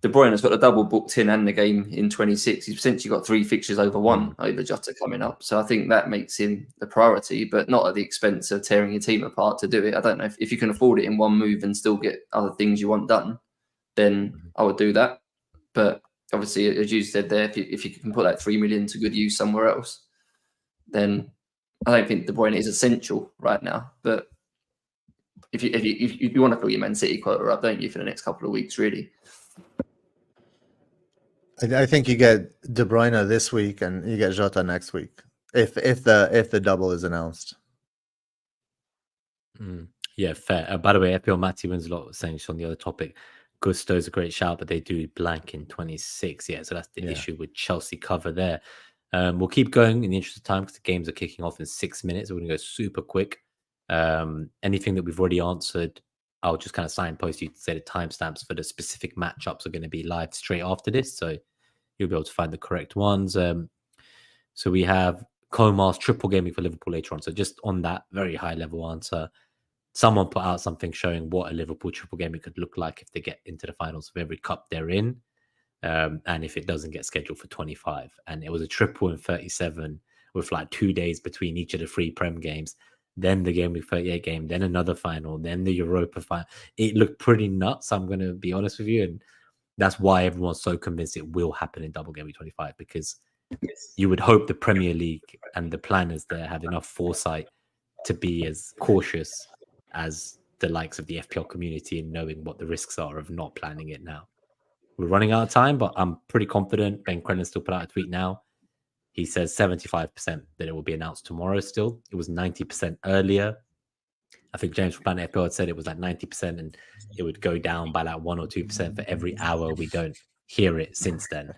De Bruyne's got a double booked in and the game in 26. He's potentially got 3 fixtures over 1 over Jota coming up. So I think that makes him the priority, but not at the expense of tearing your team apart to do it. I don't know if you can afford it in one move and still get other things you want done, then I would do that. But obviously, as you said there, if you can put that 3 million to good use somewhere else, then I don't think De Bruyne is essential right now. But if you want to fill your Man City quota up, don't you, for the next couple of weeks, really? I think you get De Bruyne this week and you get Jota next week if the double is announced. Yeah, fair. By the way, FPL Matty wins a lot saying on the other topic. Gusto's a great shout, but they do blank in 26. Yeah, so that's the issue with Chelsea cover there. We'll keep going in the interest of time because the games are kicking off in 6 minutes. We're going to go super quick. Anything that we've already answered, I'll just kind of signpost you to say the timestamps for the specific matchups are going to be live straight after this. So you'll be able to find the correct ones. So we have Comar's triple gaming for Liverpool later on. So just on that very high level answer, someone put out something showing what a Liverpool triple gaming could look like if they get into the finals of every cup they're in. And if it doesn't get scheduled for 25. And it was a triple in 37 with like 2 days between each of the 3 Prem games. Then the Game Week 38 game, then another final, then the Europa final. It looked pretty nuts, I'm going to be honest with you. And that's why everyone's so convinced it will happen in double Game Week 25, because you would hope the Premier League and the planners there have enough foresight to be as cautious as the likes of the FPL community in knowing what the risks are of not planning it now. We're running out of time, but I'm pretty confident. Ben Crennan still put out a tweet now. He says 75% that it will be announced tomorrow still. It was 90% earlier. I think James from Planet FPL had said it was like 90% and it would go down by like 1 or 2% for every hour we don't hear it since then.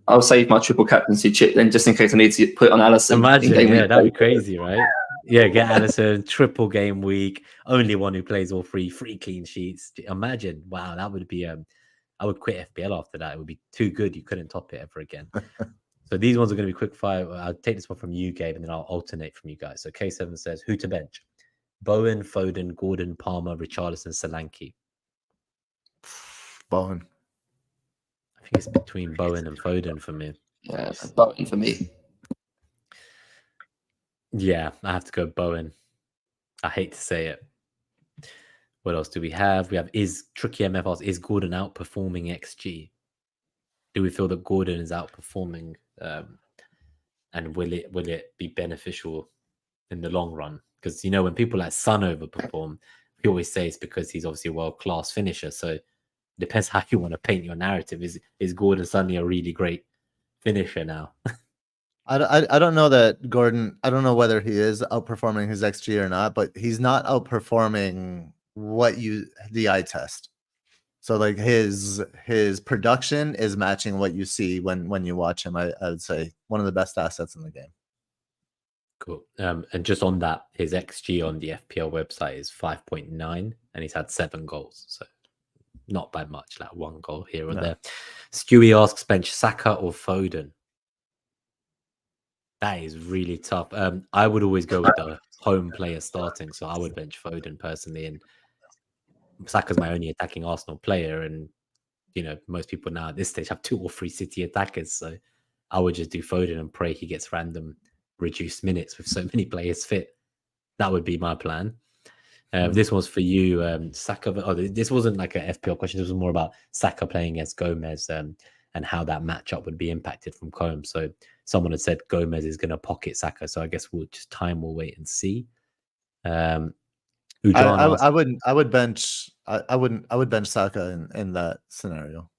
I'll save my triple captaincy chip then just in case I need to put on Allison. Imagine, yeah, that'd be crazy, right? Yeah, get Allison, triple game week, only one who plays all 3 clean sheets. Imagine, wow, that would be I would quit FPL after that. It would be too good. You couldn't top it ever again. So these ones are going to be quick fire. I'll take this one from you, Gabe, and then I'll alternate from you guys. So K7 says, who to bench? Bowen, Foden, Gordon, Palmer, Richarlison, Solanke. Bowen. I think it's between Bowen and Foden for me. Yeah, Bowen for me. Yeah, I have to go Bowen. I hate to say it. What else do we have? We have Tricky MF asks, is Gordon outperforming XG? Do we feel that Gordon is outperforming? And will it be beneficial in the long run? Because, you know, when people like Son overperform, we always say it's because he's obviously a world-class finisher. So it depends how you want to paint your narrative. Is Gordon suddenly a really great finisher now? I don't know that Gordon, I don't know whether he is outperforming his XG or not, but he's not outperforming the eye test. So like his production is matching what you see when you watch him. I would say one of the best assets in the game. Cool. And just on that, his XG on the FPL website is 5.9 and he's had 7 goals. So not by much, like 1 goal here or there. Stewie asks, bench Saka or Foden? That is really tough. I would always go with the home player starting. So I would bench Foden personally. And Saka's my only attacking Arsenal player. And, you know, most people now at this stage have 2 or 3 City attackers. So I would just do Foden and pray he gets random reduced minutes with so many players fit. That would be my plan. This was for you, Saka. Oh, this wasn't like an FPL question. This was more about Saka playing against Gomez and how that matchup would be impacted from Combe. So someone had said Gomez is going to pocket Saka. So I guess we'll wait and see. I would bench Saka in that scenario.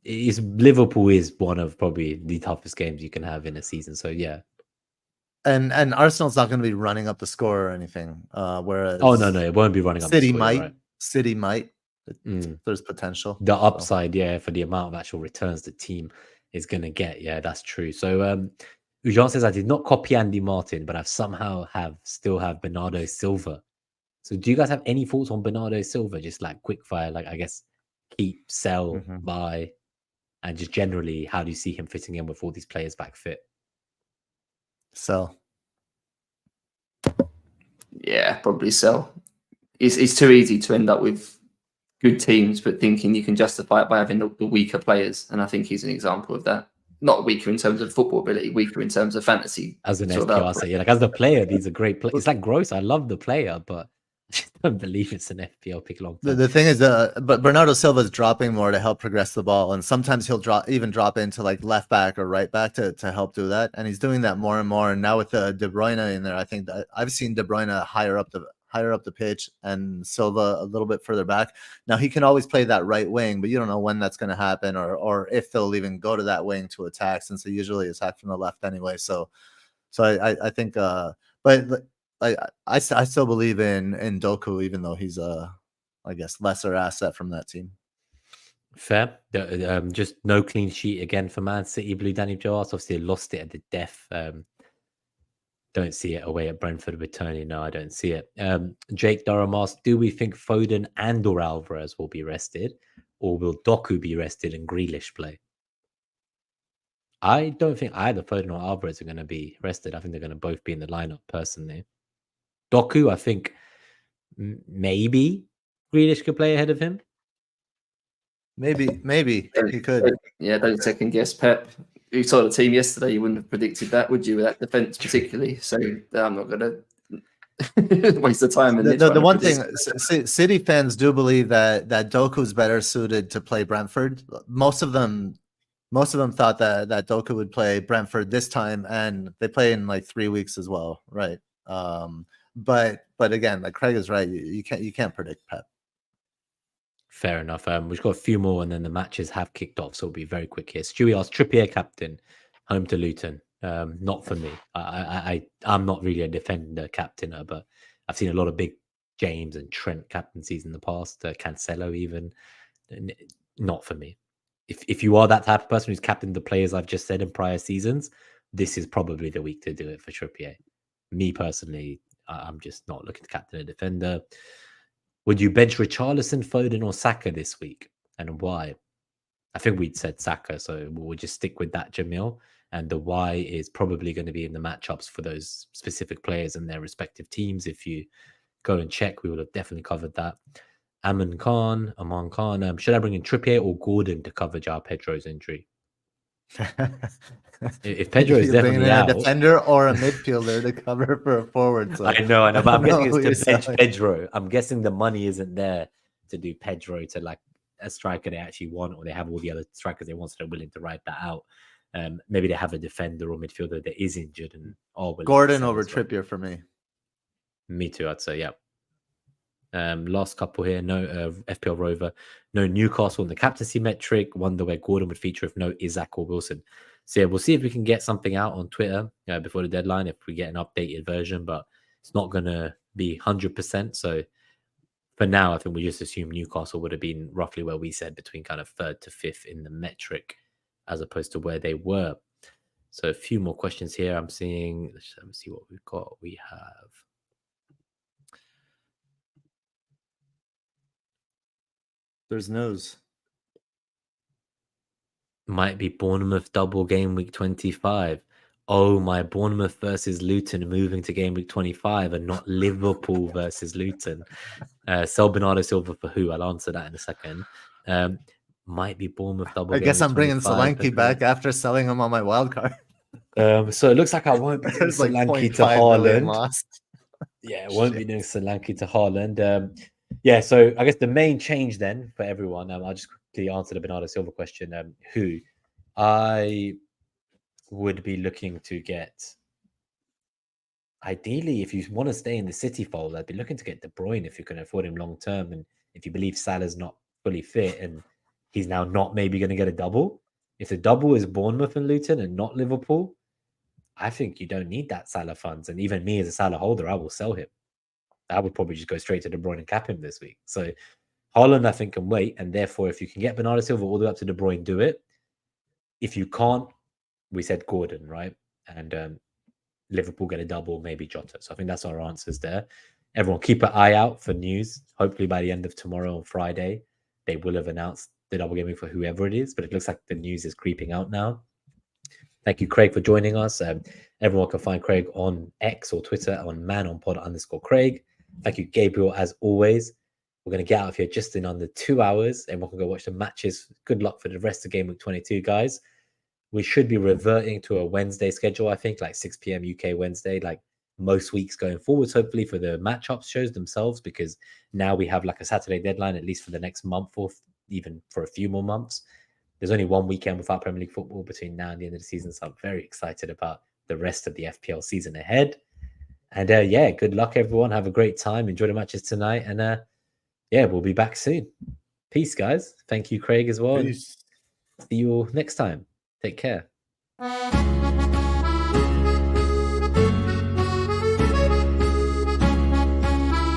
Liverpool is one of probably the toughest games you can have in a season. So yeah. And Arsenal's not going to be running up the score or anything. Whereas no, it won't be running up the score. Right? City might. There's potential. The upside, yeah, for the amount of actual returns the team is going to get. Yeah, that's true. So Ujan says, I did not copy Andy Martin, but I've somehow still have Bernardo Silva. So do you guys have any thoughts on Bernardo Silva? Just like quick fire, like I guess keep, sell, buy, and just generally, how do you see him fitting in with all these players back fit? Sell. Yeah, probably sell. It's too easy to end up with good teams, but thinking you can justify it by having the weaker players. And I think he's an example of that. Not weaker in terms of football ability, weaker in terms of fantasy. As an FPL, I say, yeah, like as the player, these are great players. It's like gross. I love the player, but I just don't believe it's an FPL pick long term. The thing is, but Bernardo Silva is dropping more to help progress the ball, and sometimes he'll drop into like left back or right back to help do that, and he's doing that more and more. And now with De Bruyne in there, I think that I've seen De Bruyne higher up the pitch and Silva a little bit further back. Now he can always play that right wing, but you don't know when that's going to happen or if they'll even go to that wing to attack, since they usually attack from the left anyway. So I think, but I still believe in Doku, even though he's I guess lesser asset from that team. Fair. Just no clean sheet again for Man City. Blue Danny Joe obviously lost it at the death. Don't see it away at Brentford with Tony. No, I don't see it. Jake Durham asked, do we think Foden and or Alvarez will be rested, or will Doku be rested and Grealish play? I don't think either Foden or Alvarez are going to be rested. I think they're going to both be in the lineup personally. Doku, I think maybe Grealish could play ahead of him. Maybe he could. Yeah, don't second guess Pep. You saw the team yesterday. You wouldn't have predicted that, would you? With that defense particularly. So I'm not going to waste the time. The one thing, City fans do believe that Doku's better suited to play Brentford. Most of them thought that Doku would play Brentford this time, and they play in like 3 weeks as well, right? But again, like Craig is right. You can't predict Pep. Fair enough. We've got a few more, and then the matches have kicked off, so it'll be very quick here. Stewie asked, Trippier captain, home to Luton. Not for me. I'm not really a defender captainer, but I've seen a lot of big James and Trent captaincies in the past. Cancelo even. Not for me. If you are that type of person who's captained the players I've just said in prior seasons, this is probably the week to do it for Trippier. Me personally, I'm just not looking to captain a defender. Would you bench Richarlison, Foden, or Saka this week, and why? I think we'd said Saka, so we'll just stick with that, Jamil. And the why is probably going to be in the matchups for those specific players and their respective teams. If you go and check, we would have definitely covered that. Aman Khan, should I bring in Trippier or Gordon to cover Joao Pedro's injury? If Pedro is definitely out, a defender or a midfielder to cover for a forward. So I know, but I'm guessing it's to bench Pedro. I'm guessing the money isn't there to do Pedro to like a striker they actually want, or they have all the other strikers they want, so they're willing to ride that out. Maybe they have a defender or midfielder that is injured and Gordon over Trippier for me. Me too, I'd say, yeah. Last couple here, no FPL Rover, no Newcastle in the captaincy metric. Wonder where Gordon would feature if no Isaac or Wilson. So yeah, we'll see if we can get something out on Twitter before the deadline, if we get an updated version, but it's not going to be 100%. So for now, I think we just assume Newcastle would have been roughly where we said, between kind of 3rd to 5th in the metric, as opposed to where they were. So a few more questions here. I'm seeing, let me see what we've got. We have there's news. Might be Bournemouth double game week 25. Oh, my Bournemouth versus Luton moving to game week 25 and not Liverpool versus Luton. Sell Bernardo Silva for who? I'll answer that in a second. Might be Bournemouth double. I guess I'm bringing Solanke back after selling him on my wildcard. So it looks like I won't be doing Solanke to Haaland. Yeah, it won't be doing Solanke to Haaland. Yeah, so I guess the main change then for everyone, I'll just quickly answer the Bernardo Silva question. Who I would be looking to get, ideally, if you want to stay in the City fold, I'd be looking to get De Bruyne if you can afford him long term, and if you believe Salah's not fully fit and he's now not maybe going to get a double. If the double is Bournemouth and Luton and not Liverpool, I think you don't need that Salah funds. And even me as a Salah holder, I will sell him. I would probably just go straight to De Bruyne and cap him this week. So Haaland, I think, can wait. And therefore, if you can get Bernardo Silva all the way up to De Bruyne, do it. If you can't, we said Gordon, right? And Liverpool get a double, maybe Jota. So I think that's our answers there. Everyone keep an eye out for news. Hopefully by the end of tomorrow on Friday, they will have announced the double gaming for whoever it is. But it looks like the news is creeping out now. Thank you, Craig, for joining us. Everyone can find Craig on X or Twitter on manonpod_Craig. Thank you, Gabriel, as always. We're going to get out of here just in under 2 hours. Everyone can go watch the matches. Good luck for the rest of Game Week 22, guys. We should be reverting to a Wednesday schedule, I think, like 6 p.m. UK Wednesday, like most weeks going forwards, hopefully, for the matchups shows themselves, because now we have like a Saturday deadline, at least for the next month or even for a few more months. There's only one weekend without Premier League football between now and the end of the season, so I'm very excited about the rest of the FPL season ahead. And yeah, good luck, everyone. Have a great time. Enjoy the matches tonight. And yeah, we'll be back soon. Peace, guys. Thank you, Craig, as well. See you all next time. Take care.